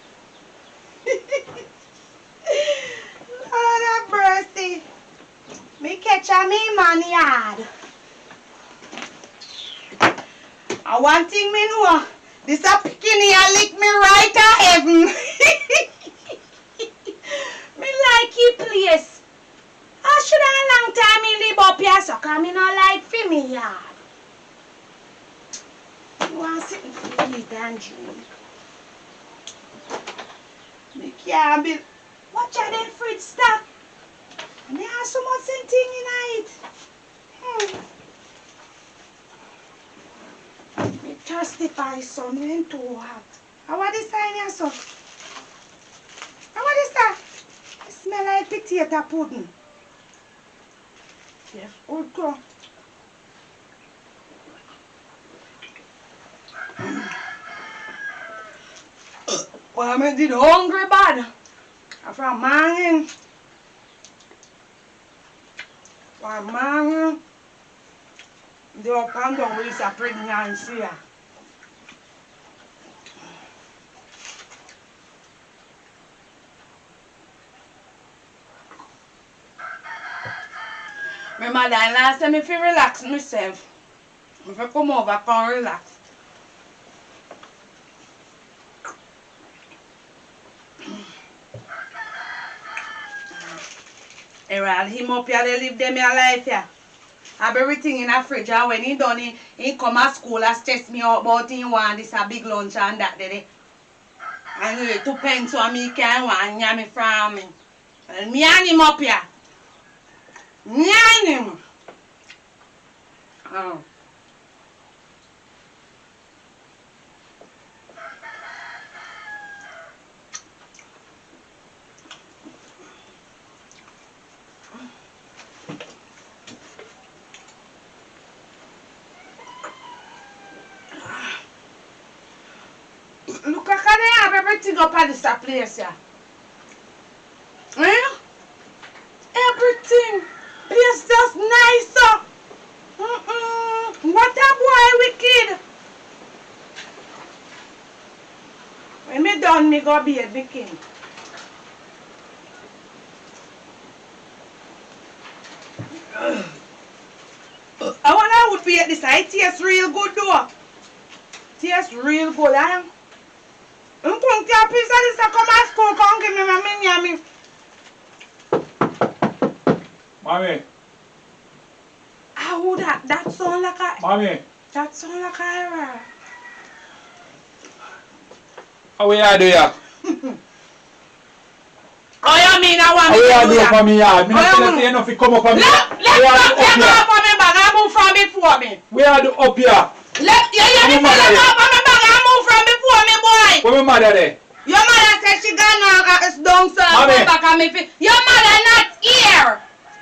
[SPEAKER 2] Lord have mercy. Me catch a me man yard. And one thing me know, this a picking here lick me right to heaven. Me like he place. I should have a long time me live up here, so come me no like for me yard. You want something to eat and drink. Me can't be. Watch out them fridge stock. And there are so much thing in it. Me thirsty for sun when too hot. How are this in here, so? How are this that? It smell like potato pudding. Yes, good girl. Well, I did hungry bad. From morning. From morning. They up and down with this pregnancy. My mother-in-law said me to relax myself. If I come over, I can relax. I'll him up here, they live them your life here. Have everything in a fridge, and when he done, he come to school and stress me out about him want this a big lunch and that, did he? And 2 pence so me can want yummy from me. Well, me and him up here. Me and him. Oh. Look, I can have everything up at this place here. Eh? Everything. It's just nicer. What a boy wicked. When me done, me go be a big king. I wonder I would be at this. It tastes real good though. Tastes real good, I'm going to your piece of this to come at school. Come give me my mini.
[SPEAKER 4] Mommy.
[SPEAKER 2] Oh, that sound like a...
[SPEAKER 4] Mommy.
[SPEAKER 2] That sound like a error.
[SPEAKER 4] How we are do ya?
[SPEAKER 2] Oh, you mean I want
[SPEAKER 4] How
[SPEAKER 2] me
[SPEAKER 4] we
[SPEAKER 2] to
[SPEAKER 4] are
[SPEAKER 2] do
[SPEAKER 4] do
[SPEAKER 2] that?
[SPEAKER 4] for me yard? Me
[SPEAKER 2] Oh,
[SPEAKER 4] not
[SPEAKER 2] you
[SPEAKER 4] tell
[SPEAKER 2] want-
[SPEAKER 4] you enough to come up on me.
[SPEAKER 2] Let
[SPEAKER 4] We are
[SPEAKER 2] take
[SPEAKER 4] do
[SPEAKER 2] off
[SPEAKER 4] up
[SPEAKER 2] on my bag. I move from before me.
[SPEAKER 4] here. We are do up here.
[SPEAKER 2] Let you hear me
[SPEAKER 4] Come
[SPEAKER 2] say
[SPEAKER 4] on,
[SPEAKER 2] let
[SPEAKER 4] mother.
[SPEAKER 2] off on my bag. I move from before me, boy.
[SPEAKER 4] Where my mother there?
[SPEAKER 2] Your mother said she gone downstairs.
[SPEAKER 4] Mommy.
[SPEAKER 2] Go back on me. Your mother not here.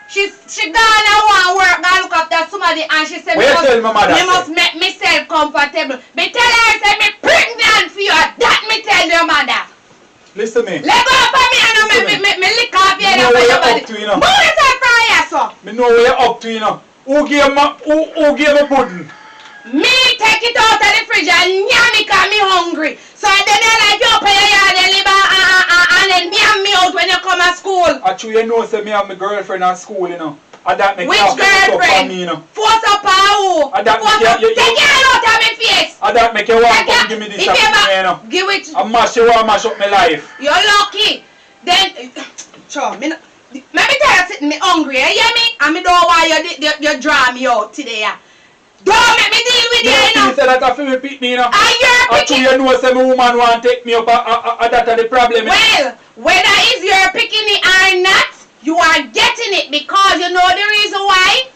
[SPEAKER 2] She gone and want work. Go look after somebody and she said
[SPEAKER 4] Where you tell my mother
[SPEAKER 2] me
[SPEAKER 4] say?
[SPEAKER 2] must make myself comfortable. Me tell her say me pregnant for you. That me tell your mother.
[SPEAKER 4] Listen me.
[SPEAKER 2] Let go for me and
[SPEAKER 4] Listen
[SPEAKER 2] me lick off your
[SPEAKER 4] You know where you're up to, you know.
[SPEAKER 2] Move yourself from here, so.
[SPEAKER 4] Me know where you're up to, you know. Who gave me pudding?
[SPEAKER 2] Me take it out of the fridge and yam it cause me hungry. So then I like you open your yard and live and then yam me out when you come to school.
[SPEAKER 4] Actually, you know, say me have my girlfriend at school, you know. And that make
[SPEAKER 2] Which
[SPEAKER 4] you have to put up for
[SPEAKER 2] girlfriend?
[SPEAKER 4] me, you know.
[SPEAKER 2] Force up on who?
[SPEAKER 4] And that
[SPEAKER 2] Force
[SPEAKER 4] make
[SPEAKER 2] up.
[SPEAKER 4] you-
[SPEAKER 2] Take your hand out of my face.
[SPEAKER 4] And that make you want
[SPEAKER 2] Take
[SPEAKER 4] to come
[SPEAKER 2] your-
[SPEAKER 4] give me this
[SPEAKER 2] if
[SPEAKER 4] up
[SPEAKER 2] you
[SPEAKER 4] to me, you
[SPEAKER 2] ever
[SPEAKER 4] know.
[SPEAKER 2] give it.
[SPEAKER 4] And you want to mash up my life.
[SPEAKER 2] You're lucky. Then, sure, me no, let me tell you something, me hungry, you hear me? And me don't want you draw me out today. Don't make me deal with
[SPEAKER 4] You
[SPEAKER 2] you,
[SPEAKER 4] know,
[SPEAKER 2] you know.
[SPEAKER 4] say that I feel me pick me, you know.
[SPEAKER 2] And you're
[SPEAKER 4] Actually,
[SPEAKER 2] picking.
[SPEAKER 4] you know, say my woman want to take me up, that's the problem. you know.
[SPEAKER 2] Well, whether it's you're picking it or not, you are getting it because you know the reason why?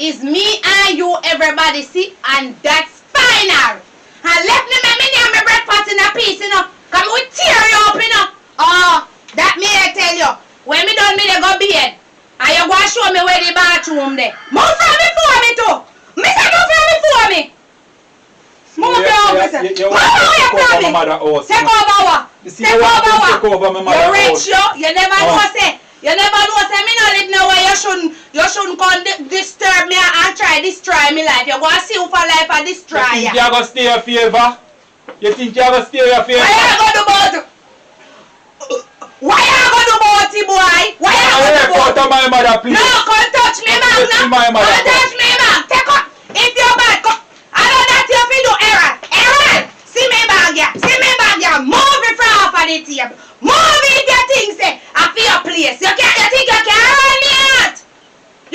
[SPEAKER 2] Is me and you, everybody see, and that's final. And let me make me name my breakfast in a piece, you know. Come we tear you up, you know. Oh, that me I tell you. When me done me they go bed. And you go and show me where the bathroom there. Move from before me too. Me say move from before me. Move your own, mister.
[SPEAKER 4] You
[SPEAKER 2] Move
[SPEAKER 4] want to
[SPEAKER 2] away
[SPEAKER 4] take
[SPEAKER 2] from
[SPEAKER 4] over my
[SPEAKER 2] me.
[SPEAKER 4] mother house.
[SPEAKER 2] Take
[SPEAKER 4] you know.
[SPEAKER 2] over what?
[SPEAKER 4] You see,
[SPEAKER 2] Take
[SPEAKER 4] you want
[SPEAKER 2] over
[SPEAKER 4] to
[SPEAKER 2] what?
[SPEAKER 4] take over my mother
[SPEAKER 2] You
[SPEAKER 4] house.
[SPEAKER 2] rich, you never know say. You never know say me no live nowhere you shouldn't come disturb me and try destroy me life. You go and see who for life and
[SPEAKER 4] You
[SPEAKER 2] destroy
[SPEAKER 4] think
[SPEAKER 2] ya.
[SPEAKER 4] you're going to stay your favor? You think you're going to stay your favor?
[SPEAKER 2] Why you gonna do about it? Why you gonna do about it, boy? Why you
[SPEAKER 4] I
[SPEAKER 2] gonna do
[SPEAKER 4] will
[SPEAKER 2] about
[SPEAKER 4] report
[SPEAKER 2] it?
[SPEAKER 4] to my mother, please.
[SPEAKER 2] No, come touch me,
[SPEAKER 4] Come
[SPEAKER 2] man.
[SPEAKER 4] touch
[SPEAKER 2] No.
[SPEAKER 4] my mother,
[SPEAKER 2] Come touch me, man. Take up. If you're bad, come. I know that you feel do error. Error. See me bag ya. See me bag ya. Move it from off of the table. Move it, your thing say. I feel your place. You think you can run me out?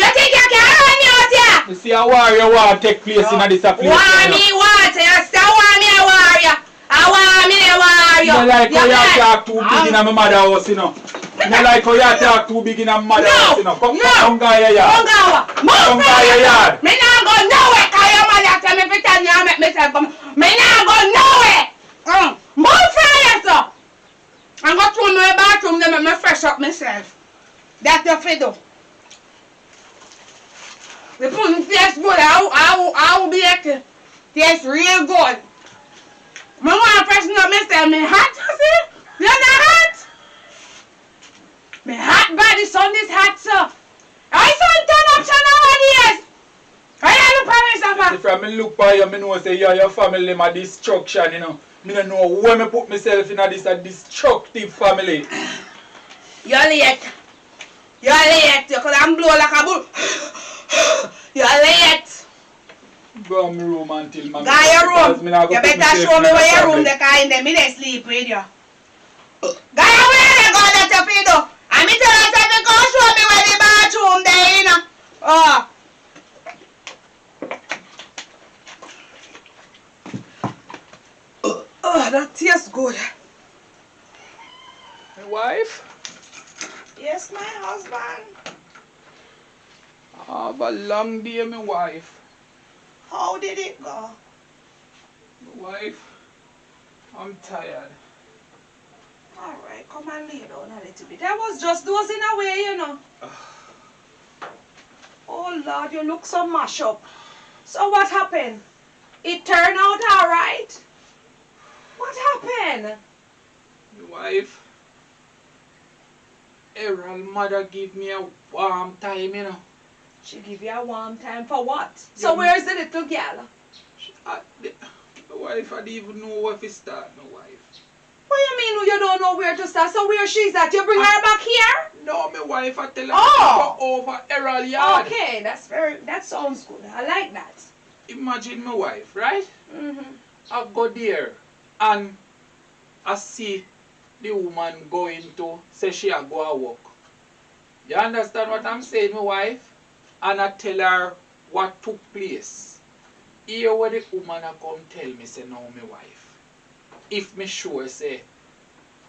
[SPEAKER 2] You think you can run me out here?
[SPEAKER 4] You see a warrior war take place in this place.
[SPEAKER 2] War me, what? You say war me a warrior. I want me a warrior.
[SPEAKER 4] You like how you
[SPEAKER 2] black.
[SPEAKER 4] talk too big in my mother house, you know. You like how you talk too big in my mother house, you know. Come go your yard.
[SPEAKER 2] Come go. Move
[SPEAKER 4] Come
[SPEAKER 2] from
[SPEAKER 4] go your
[SPEAKER 2] here.
[SPEAKER 4] yard.
[SPEAKER 2] Me not go nowhere. Cause your mother tell me every time you make myself come. Me not go nowhere. Move from here, sir. I'm going to throw my bathroom then make me fresh up myself. That's your fiddle. The food tastes good. I will be acting. Tastes real good. I want to freshen up myself. Me hot, you see? You're not hot? Me hot body, sun is hot, sir. I sun turn up to nowadays. I don't know
[SPEAKER 4] If I look by you, I know say you your family my destruction, you know. I don't know where I put myself in this a destructive family.
[SPEAKER 2] You're late. You're late. Because I'm blow like a bull. You're late.
[SPEAKER 4] Go in my room until my
[SPEAKER 2] Go your room. You better show me where your room they can then me they sleep with you. Go your way they go that you feed up. And me tell you something, go show me where the bathroom there, you know. Oh. Oh, that tastes good.
[SPEAKER 4] My wife?
[SPEAKER 2] Yes, my husband.
[SPEAKER 4] I have a long day, my wife.
[SPEAKER 2] How did it go?
[SPEAKER 4] My wife, I'm tired.
[SPEAKER 2] Alright, come and lay down a little bit. I was just dozing away, you know. Oh Lord, you look so mashed up. So what happened? It turned out alright? What happened?
[SPEAKER 4] My wife, Errol's mother give me a warm time, you know.
[SPEAKER 2] She give you a warm time for what? So where's the little girl?
[SPEAKER 4] My wife, I didn't even know where to start, my wife.
[SPEAKER 2] What you mean you don't know where to start? So where she's at? You bring her back here?
[SPEAKER 4] No, my wife, I tell her
[SPEAKER 2] Oh.
[SPEAKER 4] to go over Errol's yard.
[SPEAKER 2] Okay, that sounds good. I like that.
[SPEAKER 4] Imagine my wife, right?
[SPEAKER 2] Mm-hmm.
[SPEAKER 4] I go there and I see the woman going to say she a go a work. You understand what I'm saying, my wife? And I tell her what took place. Here where the woman a come tell me, say, no, my wife. If me sure say,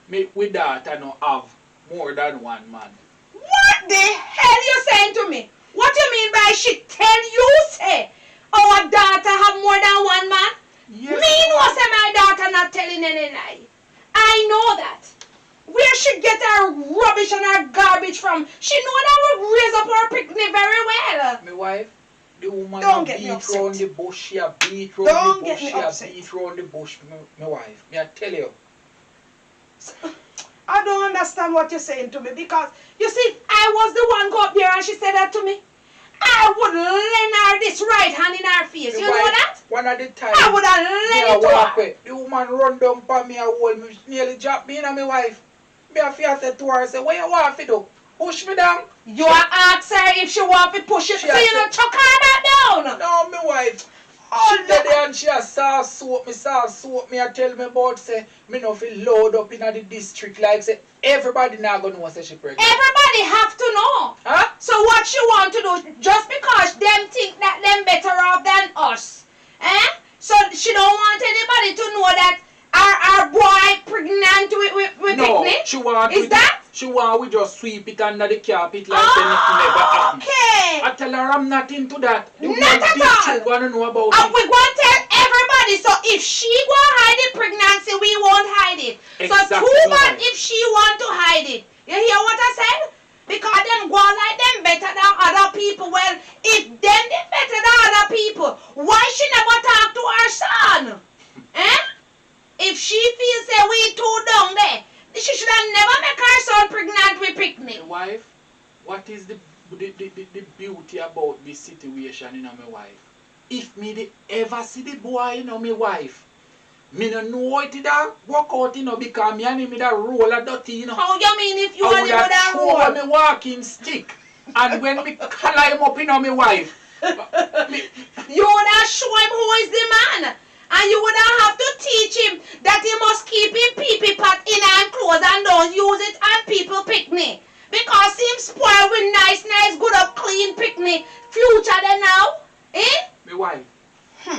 [SPEAKER 4] me with daughter no have more than one man.
[SPEAKER 2] What the hell you saying to me? What you mean by she tell you say our daughter have more than one man?
[SPEAKER 4] Yes.
[SPEAKER 2] Me no say my daughter not telling any lie. I know that. Where she get her rubbish and her garbage from? She know that we raise up her picnic very well.
[SPEAKER 4] My wife, the woman
[SPEAKER 2] Don't
[SPEAKER 4] a
[SPEAKER 2] get me
[SPEAKER 4] beat
[SPEAKER 2] upset.
[SPEAKER 4] round the bush, she a beat
[SPEAKER 2] Don't
[SPEAKER 4] round the
[SPEAKER 2] get
[SPEAKER 4] bush,
[SPEAKER 2] me
[SPEAKER 4] she a
[SPEAKER 2] upset.
[SPEAKER 4] beat round the bush, my wife. Me I tell you.
[SPEAKER 2] I don't understand what you're saying to me because, you see, I was the one go up there and she said that to me. I would lend her this right hand in her face.
[SPEAKER 4] The
[SPEAKER 2] You know
[SPEAKER 4] wife,
[SPEAKER 2] that?
[SPEAKER 4] One of the time,
[SPEAKER 2] I would have
[SPEAKER 4] me
[SPEAKER 2] lent
[SPEAKER 4] a
[SPEAKER 2] it to
[SPEAKER 4] walk
[SPEAKER 2] her.
[SPEAKER 4] away. The woman run down for me and hold me, nearly drop me and my wife. Me a fear say to her, say, what you want to do? Push me down?
[SPEAKER 2] You ask her if she want to push it,
[SPEAKER 4] She
[SPEAKER 2] so
[SPEAKER 4] a
[SPEAKER 2] you
[SPEAKER 4] say-
[SPEAKER 2] don't chuck her back down.
[SPEAKER 4] No, my wife.
[SPEAKER 2] Oh,
[SPEAKER 4] She dead and she a soft soap me a tell me about say me no feel load up in the district like say everybody now gonna know say she pregnant.
[SPEAKER 2] Everybody have to know.
[SPEAKER 4] Huh?
[SPEAKER 2] So what she want to do, just because them think that them better off than us. Eh? So she don't want anybody to know that our boy pregnant with
[SPEAKER 4] No,
[SPEAKER 2] picnic?
[SPEAKER 4] she want
[SPEAKER 2] Is
[SPEAKER 4] we,
[SPEAKER 2] that?
[SPEAKER 4] she want we just sweep it under the carpet like say nothing never happened.
[SPEAKER 2] Okay.
[SPEAKER 4] I tell her I'm not into that. The
[SPEAKER 2] Not
[SPEAKER 4] whole
[SPEAKER 2] at
[SPEAKER 4] district
[SPEAKER 2] all.
[SPEAKER 4] wanna know about
[SPEAKER 2] And
[SPEAKER 4] it.
[SPEAKER 2] we going to tell everybody, so if she go hide the pregnancy, we won't hide it.
[SPEAKER 4] Exactly
[SPEAKER 2] So too bad
[SPEAKER 4] right.
[SPEAKER 2] if she want to hide it. You hear what I said? Because them go like them better than other people. Well, if them did better than other people, why she never talk to her son? Eh? If she feels that we too down there, she should have never make her son pregnant with picnic.
[SPEAKER 4] My wife, what is the beauty about this situation, you know, my wife? If me dey ever see the boy, you know, my wife, me no know it da work out, you know, because me and him da roll a dirty, you know.
[SPEAKER 2] How you mean if you
[SPEAKER 4] I
[SPEAKER 2] want
[SPEAKER 4] would
[SPEAKER 2] to go
[SPEAKER 4] have
[SPEAKER 2] that
[SPEAKER 4] throw
[SPEAKER 2] road?
[SPEAKER 4] me walking stick, and when me climb up, you know, my wife,
[SPEAKER 2] You would have show him who is the man. And you would have to teach him that he must keep his pee-pee pot in and close and don't use it on people picnic. Because him spoil with nice, good up clean picnic. Future then now. Eh?
[SPEAKER 4] my wife.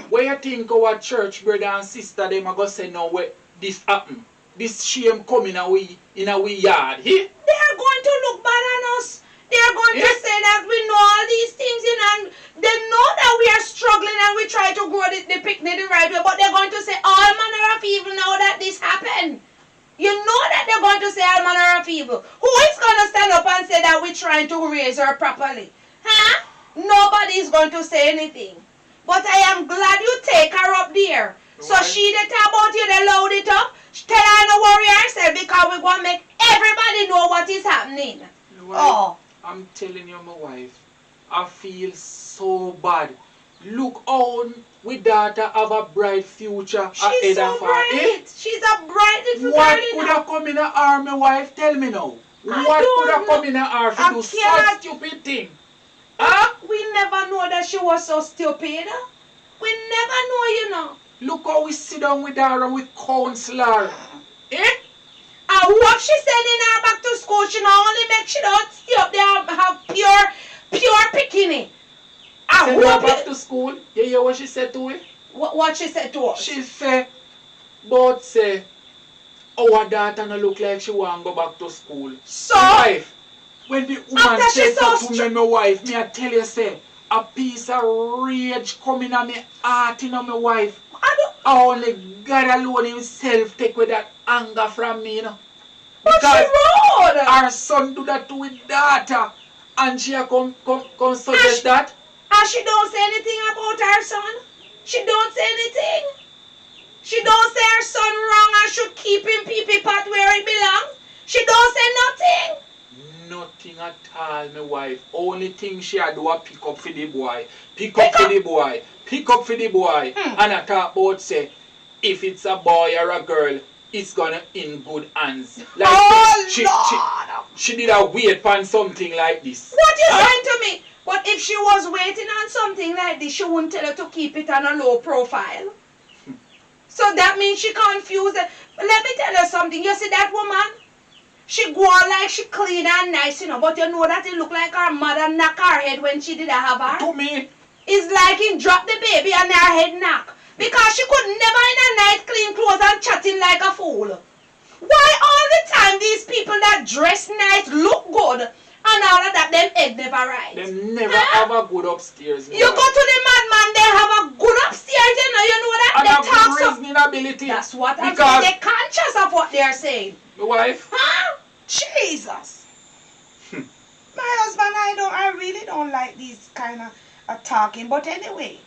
[SPEAKER 4] Where you think our church brother and sister them are gonna say no where this happen? This shame come in our yard, eh?
[SPEAKER 2] They are going to look bad on us. They are going to
[SPEAKER 4] Yeah.
[SPEAKER 2] say that we know all these things, you know, and they know that we are struggling and we try to grow the picnic the right way, but they're going to say all manner of evil now that this happened. You know that they're going to say all manner of evil. Who is going to stand up and say that we're trying to raise her properly? Huh? Nobody is going to say anything. But I am glad you take her up there. So
[SPEAKER 4] Right.
[SPEAKER 2] she that talk about you, they load it up. Tell her no worry herself because we're going to make everybody know what is happening.
[SPEAKER 4] My wife,
[SPEAKER 2] Oh.
[SPEAKER 4] I'm telling you, my wife, I feel so bad. Look how we daughter have a bright future
[SPEAKER 2] She's
[SPEAKER 4] ahead
[SPEAKER 2] so
[SPEAKER 4] of her.
[SPEAKER 2] bright. She's a bright little
[SPEAKER 4] What
[SPEAKER 2] girl, you
[SPEAKER 4] could
[SPEAKER 2] know.
[SPEAKER 4] have come in her, my wife? Tell me now.
[SPEAKER 2] I
[SPEAKER 4] What
[SPEAKER 2] don't
[SPEAKER 4] could have
[SPEAKER 2] know.
[SPEAKER 4] come in her
[SPEAKER 2] I
[SPEAKER 4] to do such
[SPEAKER 2] can't-
[SPEAKER 4] stupid thing? Huh?
[SPEAKER 2] We never know that she was so stupid. We never know, you know.
[SPEAKER 4] Look how we sit down with her and we counsel her. Eh?
[SPEAKER 2] I hope she sending her back to school. She not only make she don't stay up there and have pure bikini. I
[SPEAKER 4] Send her
[SPEAKER 2] hope
[SPEAKER 4] back
[SPEAKER 2] it,
[SPEAKER 4] to school. You hear what she said to it?
[SPEAKER 2] what she said to us.
[SPEAKER 4] She say, but say, our daughter no look like she want go back to school.
[SPEAKER 2] So,
[SPEAKER 4] My wife, when the woman
[SPEAKER 2] After she
[SPEAKER 4] said
[SPEAKER 2] so
[SPEAKER 4] that to me, my wife, me I tell you say, a piece of rage coming on me heart, you know, my wife.
[SPEAKER 2] I don't,
[SPEAKER 4] Only God alone himself take away that anger from me, you know.
[SPEAKER 2] but she
[SPEAKER 4] Because
[SPEAKER 2] wrote.
[SPEAKER 4] our son do that to his daughter, and she a come suggest that.
[SPEAKER 2] And she don't say anything about her son. She don't say anything. She don't say her son wrong and should keep him pee-pee pot where it belongs. She don't say nothing.
[SPEAKER 4] Nothing at all, my wife. Only thing she a do a pick up for the boy. Pick up for the boy. Pick up for the boy. And I talk about say, if it's a boy or a girl, it's gonna in good hands. Like
[SPEAKER 2] Oh,
[SPEAKER 4] say, she did a wait on something like this.
[SPEAKER 2] What you saying to me? But if she was waiting on something like this, she wouldn't tell her to keep it on a low profile. So that means she confused. Let me tell you something. You see that woman? She go on like she clean and nice, you know, but you know that it look like her mother knock her head when she did have her.
[SPEAKER 4] To me,
[SPEAKER 2] It's like him drop the baby and her head knock. Because she could never in a night clean clothes and chatting like a fool. Why all the time these people that dress nice look good and all of that, them head never right?
[SPEAKER 4] they never have a good upstairs.
[SPEAKER 2] You go to the madman, they have a good upstairs, you know that?
[SPEAKER 4] And
[SPEAKER 2] They
[SPEAKER 4] a
[SPEAKER 2] talk
[SPEAKER 4] good
[SPEAKER 2] so.
[SPEAKER 4] reasoning ability.
[SPEAKER 2] That's what I'm
[SPEAKER 4] Because
[SPEAKER 2] saying. They're conscious of what they're saying.
[SPEAKER 4] my wife,
[SPEAKER 2] Huh? Jesus. My husband, I really don't like these kind of talking. But anyway,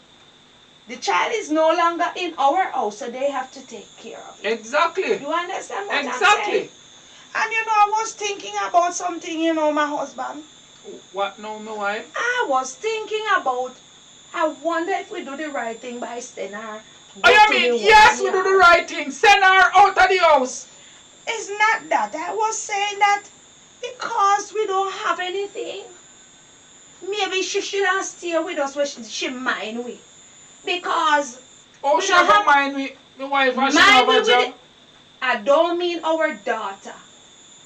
[SPEAKER 2] the child is no longer in our house, so they have to take care of it.
[SPEAKER 4] exactly.
[SPEAKER 2] You understand what I'm
[SPEAKER 4] Exactly.
[SPEAKER 2] saying? And I was thinking about something, my husband.
[SPEAKER 4] What now, my wife?
[SPEAKER 2] I was thinking about, I wonder if we do the right thing by sending her.
[SPEAKER 4] I mean, yes, we do the right thing. Send her out of the house.
[SPEAKER 2] It's not that. I was saying that because we don't have anything, maybe she shouldn't stay with us where she mind we. Because
[SPEAKER 4] Oh,
[SPEAKER 2] we
[SPEAKER 4] she
[SPEAKER 2] don't
[SPEAKER 4] never
[SPEAKER 2] have,
[SPEAKER 4] mind me. My wife and she
[SPEAKER 2] mind
[SPEAKER 4] have
[SPEAKER 2] we
[SPEAKER 4] a
[SPEAKER 2] with
[SPEAKER 4] job.
[SPEAKER 2] it. I don't mean our daughter.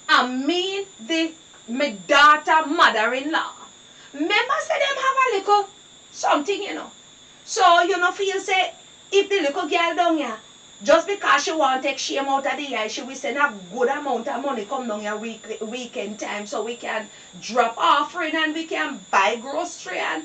[SPEAKER 2] I mean my daughter mother-in-law. Remember say them have a little something, So, feel say, if the little girl down here, just because she want to take shame out of the eye, she will send a good amount of money come down here weekend time so we can drop offering and we can buy grocery and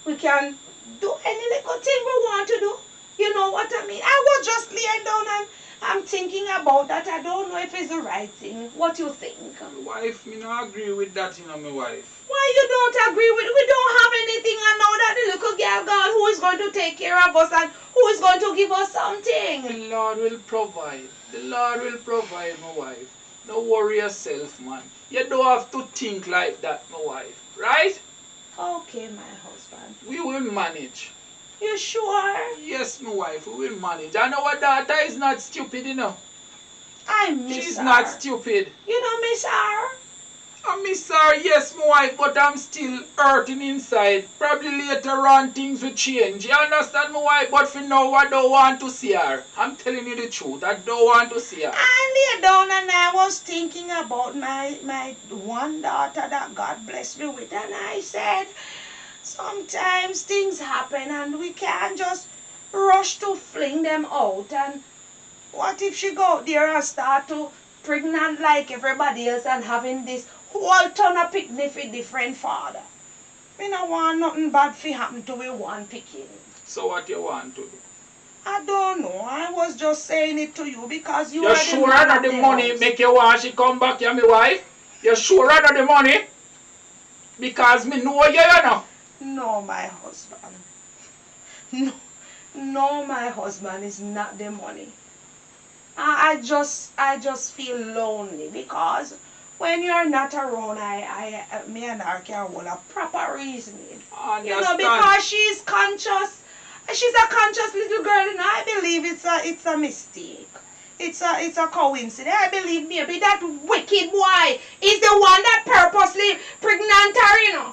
[SPEAKER 2] we can do any little thing we want to do. You know what I mean? I was just laying down and I'm thinking about that. I don't know if it's the right thing. What you think?
[SPEAKER 4] My wife, me not agree with that, my wife.
[SPEAKER 2] Why you don't agree with it? We don't have anything and now that the little girl gone, who is going to take care of us and who is going to give us something?
[SPEAKER 4] The Lord will provide. The Lord will provide, my wife. Don't worry yourself, man. You don't have to think like that, my wife. Right?
[SPEAKER 2] Okay, my husband.
[SPEAKER 4] We will manage.
[SPEAKER 2] You sure?
[SPEAKER 4] Yes, my wife, we will manage. And our daughter is not stupid,
[SPEAKER 2] I miss
[SPEAKER 4] She's
[SPEAKER 2] her.
[SPEAKER 4] not stupid.
[SPEAKER 2] You don't miss her?
[SPEAKER 4] I miss her, yes, my wife, but I'm still hurting inside. Probably later on things will change. You understand, my wife? But for now, I don't want to see her. I'm telling you the truth. I don't want to see her.
[SPEAKER 2] I lay down and I was thinking about my one daughter that God blessed me with, and I said, sometimes things happen and we can't just rush to fling them out. And what if she go out there and start to pregnant like everybody else and having this whole ton of picnic for different father? Me no want nothing bad to happen to we one picking.
[SPEAKER 4] So what you want to do?
[SPEAKER 2] I don't know. I was just saying it to you because you
[SPEAKER 4] You
[SPEAKER 2] are
[SPEAKER 4] sure
[SPEAKER 2] the man
[SPEAKER 4] that
[SPEAKER 2] of
[SPEAKER 4] the
[SPEAKER 2] the
[SPEAKER 4] money
[SPEAKER 2] house.
[SPEAKER 4] make you want she come back here, my wife? You sure that the money? Because me know you.
[SPEAKER 2] No, my husband. No, my husband is not the money. I just feel lonely because when you're not around, me and her can hold a proper reasoning.
[SPEAKER 4] Understand?
[SPEAKER 2] Because she's conscious. She's a conscious little girl, and I believe it's a mistake. It's a coincidence. I believe maybe that wicked boy is the one that purposely pregnant her,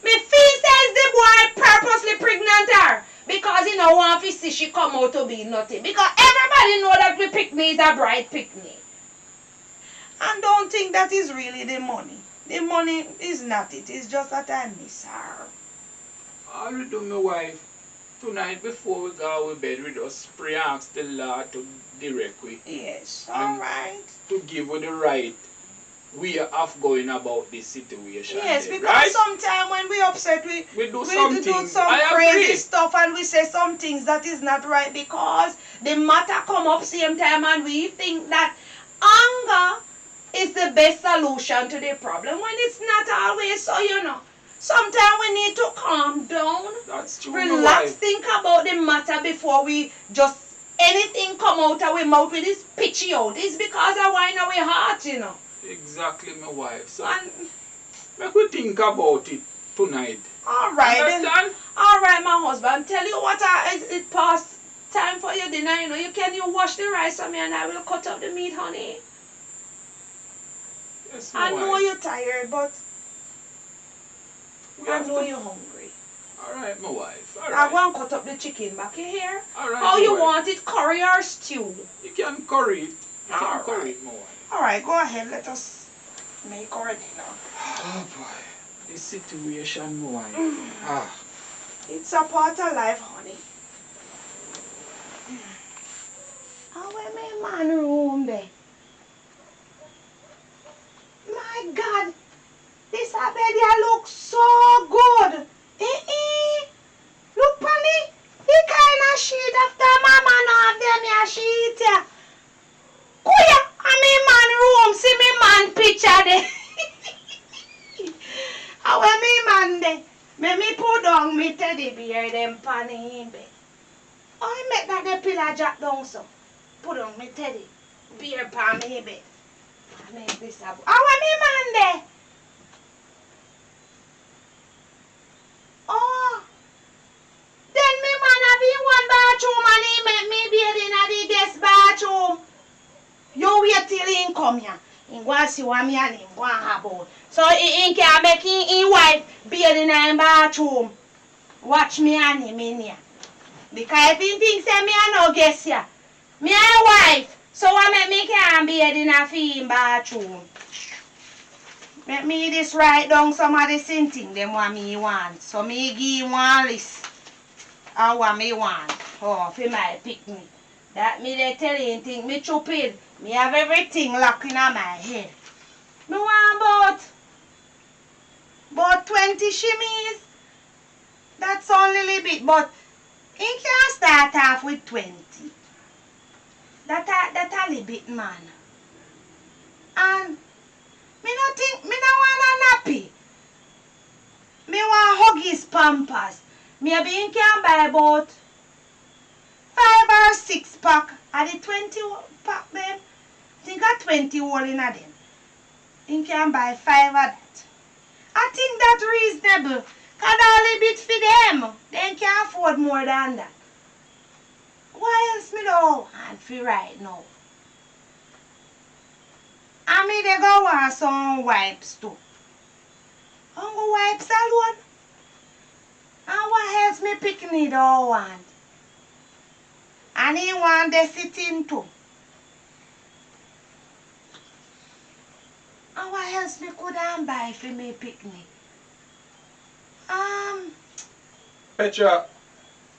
[SPEAKER 2] Me feel says the boy purposely pregnant her because he no want to see she come out to be nothing. Because everybody know that we picnic is a bright picnic. And don't think that is really the money. The money is not it. It's just that I miss her.
[SPEAKER 4] All we do, my wife, tonight before we go to bed, we just pray and ask the Lord to direct we.
[SPEAKER 2] Yes,
[SPEAKER 4] And
[SPEAKER 2] all right.
[SPEAKER 4] to give you the right way of going about this situation.
[SPEAKER 2] Yes,
[SPEAKER 4] there,
[SPEAKER 2] because
[SPEAKER 4] right?
[SPEAKER 2] sometimes when we upset, we
[SPEAKER 4] do some
[SPEAKER 2] do
[SPEAKER 4] things.
[SPEAKER 2] some
[SPEAKER 4] I
[SPEAKER 2] crazy
[SPEAKER 4] agree.
[SPEAKER 2] stuff and we say some things that is not right because the matter come up same time and we think that anger is the best solution to the problem when it's not always so, Sometimes we need to calm down,
[SPEAKER 4] That's true,
[SPEAKER 2] relax,
[SPEAKER 4] my wife.
[SPEAKER 2] think about the matter before we just anything come out of our mouth with this pitchy out. It's because of why in our heart,
[SPEAKER 4] Exactly, my wife. So,
[SPEAKER 2] And
[SPEAKER 4] make we think about it tonight.
[SPEAKER 2] all right,
[SPEAKER 4] Understand?
[SPEAKER 2] all right, my husband. Tell you what, it past time for your dinner. You wash the rice for me, and I will cut up the meat, honey.
[SPEAKER 4] Yes, my
[SPEAKER 2] I
[SPEAKER 4] wife.
[SPEAKER 2] know you're tired, but
[SPEAKER 4] We
[SPEAKER 2] I
[SPEAKER 4] have
[SPEAKER 2] know
[SPEAKER 4] to-
[SPEAKER 2] you're hungry.
[SPEAKER 4] All right, my wife. All
[SPEAKER 2] I
[SPEAKER 4] right.
[SPEAKER 2] want to cut up the chicken back here.
[SPEAKER 4] All right,
[SPEAKER 2] How
[SPEAKER 4] my
[SPEAKER 2] you
[SPEAKER 4] wife.
[SPEAKER 2] want it, curry or stew?
[SPEAKER 4] You can curry it.
[SPEAKER 2] All
[SPEAKER 4] Go
[SPEAKER 2] right.
[SPEAKER 4] with my wife.
[SPEAKER 2] All right, go ahead. Let us make our dinner.
[SPEAKER 4] Oh boy, this situation, my wife.
[SPEAKER 2] It's a part of life, honey. How am I man room there? My God, this bed here looks so good. Look, Polly, the kind of sheet after mama now of them here sheet here. Kuya, I'm in man room, see me man picture there. How am I man there? Me put down me teddy bear them panny in bed. Oh, I make that the pillar drop down so. Put on me teddy bear pan in bed. I make this up. How am I man there? Oh, then me man have in one bathroom and he make me bed in the guest bathroom. You wait till he come here. He go and see what me and him go and have out. So he can make his wife bed in the bathroom. Watch me and him in here. Because if he thinks that me and no guest here, me and wife, so what make me can bed in a film bathroom. Let me just write down some of the same thing them what me want. So me give one list of what me want. Oh, for my picnic. That me they tell you think me stupid. Me have everything locked in my head. Me want about 20 shimmies. That's only a little bit, but he can start off with 20. That a little bit, man. And me no think, me no want a nappy. Me want Huggies Pampers. Maybe he can buy about 5 or 6 pack. Are the 20 pack them? I think a 20 all in a them. He can buy 5 of that. I think that's reasonable. Cause all a bit for them. They can afford more than that. Why else me don't want for right now? I mean they go want some wipes too. I'm go wipes alone. And what else me picnic don't want? And he want the sitting too. And what else me could buy for me picnic?
[SPEAKER 4] Petra,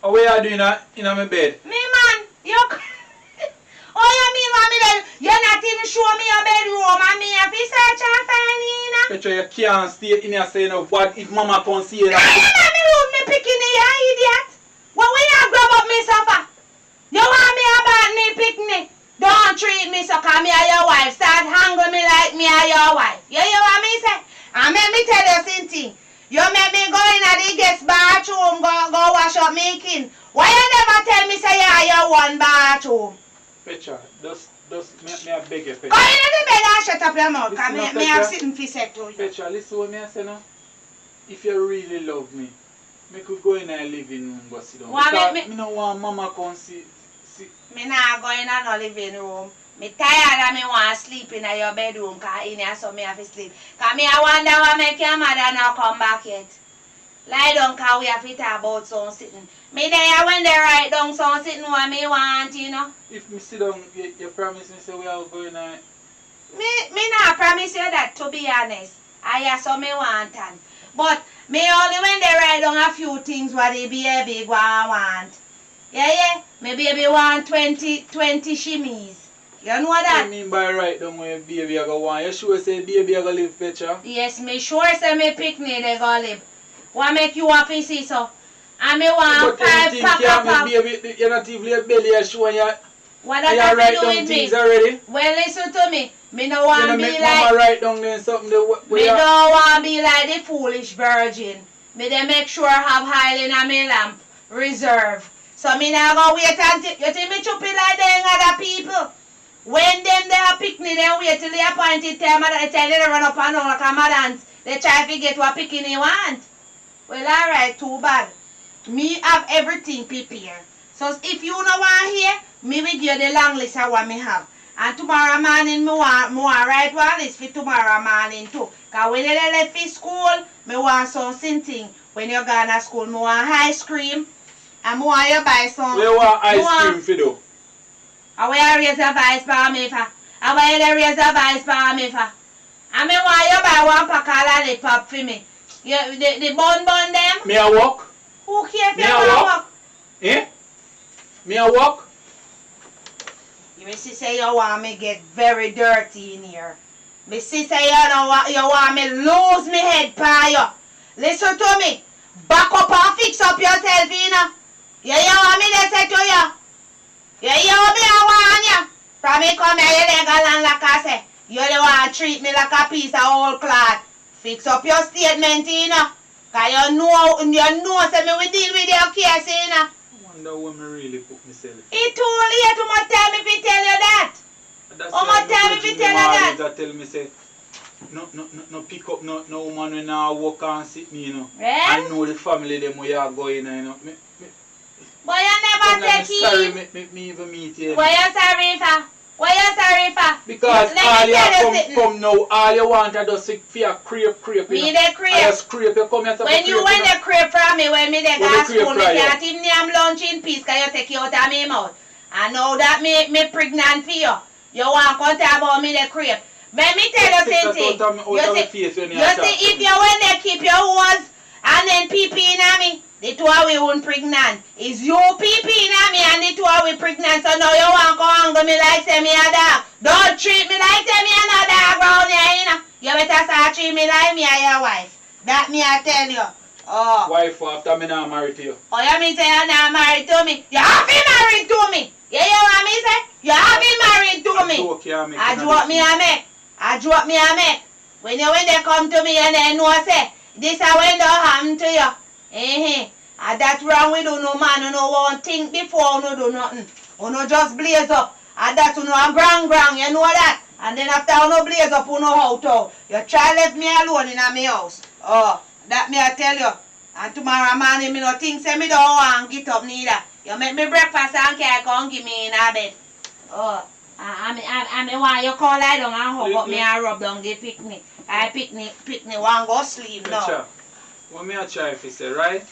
[SPEAKER 4] what you doing in my bed?
[SPEAKER 2] Me man, you oh you mean what me then? You're not even show me your bedroom and me have to search and find it.
[SPEAKER 4] Petra, you can't stay in here saying what if mama come see you.
[SPEAKER 2] I ain't in my room, me picking you idiot. What will you grab up me suffer? You want me about me picnic? Don't treat me so cause me and your wife start hanging me like me and your wife. You hear what me say? And let me tell you something. You make me go in the guest bathroom, go wash up making. Why you never tell me say you have your one bathroom?
[SPEAKER 4] Petra, just me I beg you, Petra.
[SPEAKER 2] Go in the bed and shut up your mouth, cause
[SPEAKER 4] Listen,
[SPEAKER 2] me have
[SPEAKER 4] Petra.
[SPEAKER 2] something to say to you.
[SPEAKER 4] Petra, listen what me I say now. If you really love me could go in the living room go sit down.
[SPEAKER 2] Why
[SPEAKER 4] Because
[SPEAKER 2] make
[SPEAKER 4] me no want mama come see.
[SPEAKER 2] Me nah go in no living room. Me tired and me want to sleep in your bedroom, cause in here so me have to sleep. Cause me I wonder what make your mother not come back yet. Lie down cause we have to talk about some sitting. Me there when they write down some sitting what me want, you know.
[SPEAKER 4] If me sit down, you promise me say we are going to...
[SPEAKER 2] Me not promise you that, to be honest. I so me want and. But me only when they write down a few things what the baby want. Yeah. Me baby want 20 shimmies. You know
[SPEAKER 4] What
[SPEAKER 2] that?
[SPEAKER 4] do you mean by right down when baby I go want? You sure say baby I go live, Petra?
[SPEAKER 2] Yes, me sure say me picnic they go live. What make you happy see so? And me want
[SPEAKER 4] But
[SPEAKER 2] 5
[SPEAKER 4] anything
[SPEAKER 2] pack
[SPEAKER 4] can't
[SPEAKER 2] up.
[SPEAKER 4] make baby, you're not even your belly, you're showing you...
[SPEAKER 2] What
[SPEAKER 4] You
[SPEAKER 2] that have
[SPEAKER 4] write
[SPEAKER 2] to do
[SPEAKER 4] down
[SPEAKER 2] with
[SPEAKER 4] things
[SPEAKER 2] me?
[SPEAKER 4] already?
[SPEAKER 2] Well, listen to me. Me no
[SPEAKER 4] You
[SPEAKER 2] want
[SPEAKER 4] know,
[SPEAKER 2] be
[SPEAKER 4] make
[SPEAKER 2] like...
[SPEAKER 4] mama write down then something
[SPEAKER 2] Me don't want to be like the foolish virgin. Me they make sure I have oil in my lamp. Reserve. So me now go wait until... You think me stupid like them other people? When them they have picnic, they wait till the appointed time and they tell they run up and down like a madance. They try to get what picking they want. Well, alright, too bad. Me have everything prepared. So if you no want here, me will give you the long list of what me have. And tomorrow morning, me want write one list for tomorrow morning too. Because when they left for school, me want something. When you go to school, me want ice cream. And me want you buy some.
[SPEAKER 4] We want ice cream for do.
[SPEAKER 2] And where you raise a voice for me for? I want you to raise a voice for me for. I mean, why you buy one pack of lollipop for me? The bun them?
[SPEAKER 4] Me a walk?
[SPEAKER 2] Who cares if
[SPEAKER 4] Me
[SPEAKER 2] you
[SPEAKER 4] a
[SPEAKER 2] want to
[SPEAKER 4] walk?
[SPEAKER 2] walk?
[SPEAKER 4] Eh? Me a walk?
[SPEAKER 2] You see say you want me get very dirty in here. Me see say you want me lose me head pa you. Listen to me. Back up and fix up yourself, you know. You want me to say to you? You hear me I want you? From me come here, you legal and like I say. You don't want to treat me like a piece of old cloth. Fix up your statement, you know. Because you know say me will deal with your case, you know.
[SPEAKER 3] I wonder when me really put myself.
[SPEAKER 2] It's too late to much time if he tell you that.
[SPEAKER 3] That's
[SPEAKER 2] How
[SPEAKER 3] why
[SPEAKER 2] much time if he tell you that?
[SPEAKER 3] that tell me say, no pick up no woman when I walk and sit me, you know.
[SPEAKER 2] Yeah?
[SPEAKER 3] I know the family them where you are going, you know.
[SPEAKER 2] But you never take
[SPEAKER 3] sorry,
[SPEAKER 2] it.
[SPEAKER 3] me even meet you.
[SPEAKER 2] What you sorry for? What you sorry for?
[SPEAKER 3] Because
[SPEAKER 2] Let
[SPEAKER 3] all
[SPEAKER 2] me
[SPEAKER 3] you
[SPEAKER 2] tell you
[SPEAKER 3] come now, all you want is just for your crepe.
[SPEAKER 2] Me
[SPEAKER 3] you know.
[SPEAKER 2] the crepe.
[SPEAKER 3] I just crepe, you come here to
[SPEAKER 2] When you went the crepe from me, when me the
[SPEAKER 3] When
[SPEAKER 2] gas
[SPEAKER 3] the crepe
[SPEAKER 2] school, me
[SPEAKER 3] fry you.
[SPEAKER 2] can't even name lunch in peace because you take it out of me mouth. I know that me pregnant for you. You want to talk about me the crepe. Let me tell you something. You see, if you when they keep your hose and then pee in me, the two of we won't pregnant. Is you pee in me and the two of we pregnant. So now you want to hang me like say me a dog. Don't treat me like say me a dog round here, you know. You better start treat me like me and your wife. That me I tell you. Oh.
[SPEAKER 3] Wife after me not married to you.
[SPEAKER 2] Oh, you mean say you're not married to me? You have been married to me. Yeah, you want me say? You have been married to me. I joke me a make. I joke me a make. When they come to me and they know say, this is when they happen to you. And that's wrong with you, no man. You know one think before you do nothing. You just blaze up. And that's you know a grand, you know that. And then after you blaze up, you know how to. You try left me alone in my house. Oh, that me I tell you. And tomorrow morning, me no think say me don't want to get up neither. You make me breakfast and can't come give me in a bed. Oh, I mean why you call I down and hug up me and rub down the picnic. I picnic one go sleep now.
[SPEAKER 3] Petra, what me a try if you say, right?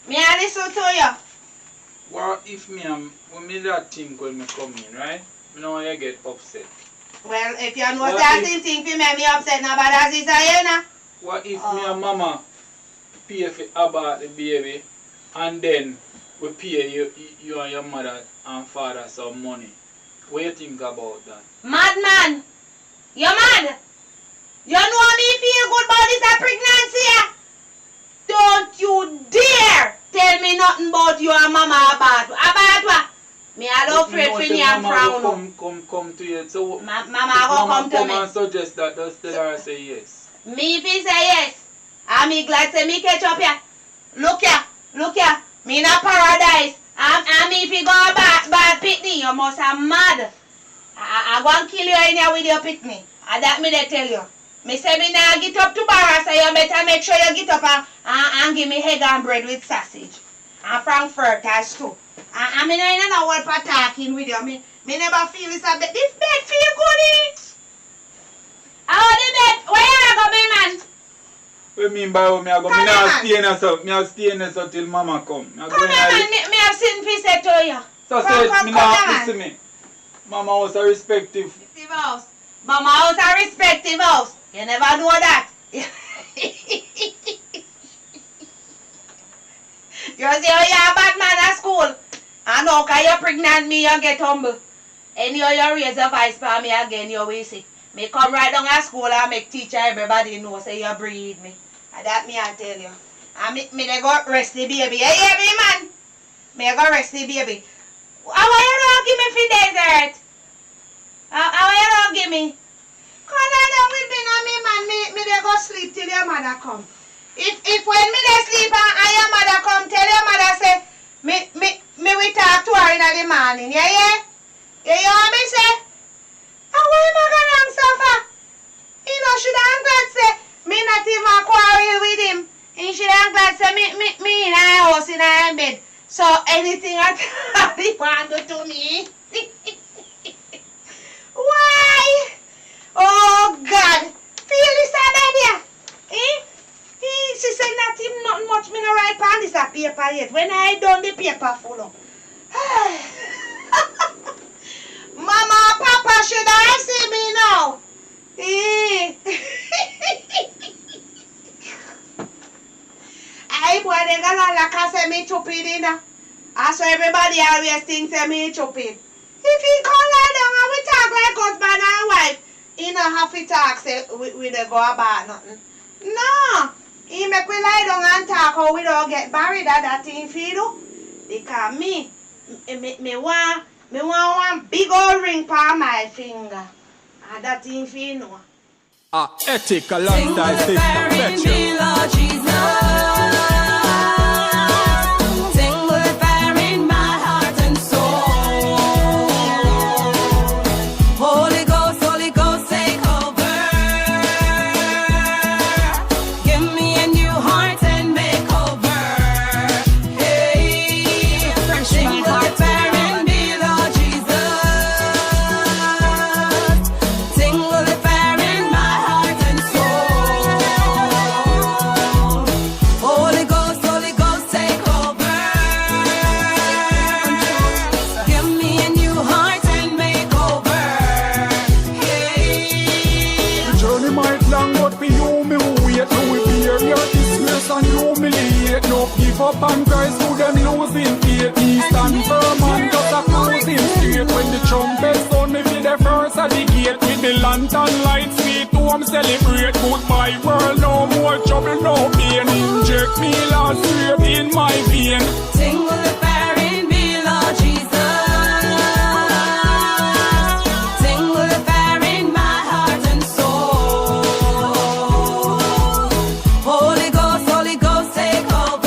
[SPEAKER 2] Me I listen to you.
[SPEAKER 3] What if me when me that think when me come in, right? Me know you get upset.
[SPEAKER 2] Well, if you know that same thing for me upset now, but as is you know.
[SPEAKER 3] What if me and mama pay for about the baby and then we pay you and your mother and father some money? What do you think about that?
[SPEAKER 2] Madman! You mad? You know me feel good about this pregnancy? Don't you dare tell me nothing about you and mama about what? Me I don't afraid for you and frown.
[SPEAKER 3] Come to you. So
[SPEAKER 2] mama go come to me.
[SPEAKER 3] Come and suggest that, does tell her say yes.
[SPEAKER 2] Me if he say yes, I'm glad say me catch up here. Look here. Me in a paradise. And if you go bad picnic, you must have mad. I go and kill you in here with your picnic. And that me they tell you. Me say me now get up to bar, so you better make sure you get up and give me egg and bread with sausage. And frankfurters too. And me don't know what for talking with you. Me never feel this bed. This bed feel good, eh? How the bed? Where you go, me man?
[SPEAKER 3] What you mean by what me I go? Me not stay in there so. Me have stay in there so till mama come.
[SPEAKER 2] Come here, man. Me have seen fi say to you.
[SPEAKER 3] So say me not listen me. Mama was a respective
[SPEAKER 2] house. Mama house a respective house. You never know that. You see how you a bad man at school. And now because you're pregnant me, you get humble. And you raise your voice for me again, you will see. Me come right down at school and make teacher everybody know say you breed me. And that me I tell you. And me they go rest the baby. Hey, me man. Me go rest the baby. How you don't give me for dessert? How you don't give me? Cause I don't with me now, me man. Me they go sleep till your mother come. If when me they sleep and your mother come, tell your mother say me we talk to her in the morning. Yeah? You hear what me say? And why am I gonna suffer? You know, should I'm glad say me not even quarrel with him. He should I'm glad say me in a house in a bed. So anything at all he want to do to me. Why? Oh God. Feel this idea. She said not even nothing much me no write on this a paper yet. When I done the paper full up. Mama, Papa should have seen me now. I boy, they gonna like I say me stupid, you know. I saw everybody always thinks that me stupid. If he come lie down and we talk like husband and wife, he not have to talk say we don't go about nothing. No. He make we lie down and talk how we don't get married at that thing for you. Because me want one big old ring on my finger. And that thing for you know.
[SPEAKER 3] Ethic, a long time, sister Petra. Give up and Christ who them losing faith. He stand firm and just a cruising straight. When the trumpet sound, me feel the first at the gate. With the lantern lights, sweet home celebrate. Goodbye world, no more trouble, no pain. Inject me last straight in my vein.
[SPEAKER 7] Sing with the fire in me, Lord Jesus. Sing with the fire in my heart and soul. Holy Ghost, take over.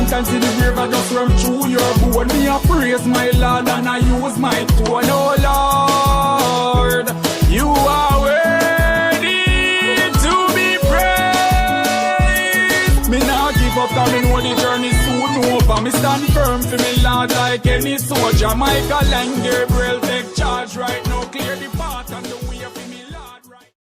[SPEAKER 3] And see the grave I just run through your bone. Me a praise my Lord and I use my tone. Oh Lord, you are worthy to be praised. Me not give up cause me know the journey soon over. Me stand firm for me Lord like any soldier. Michael and Gabriel take charge right now. Clear the path and the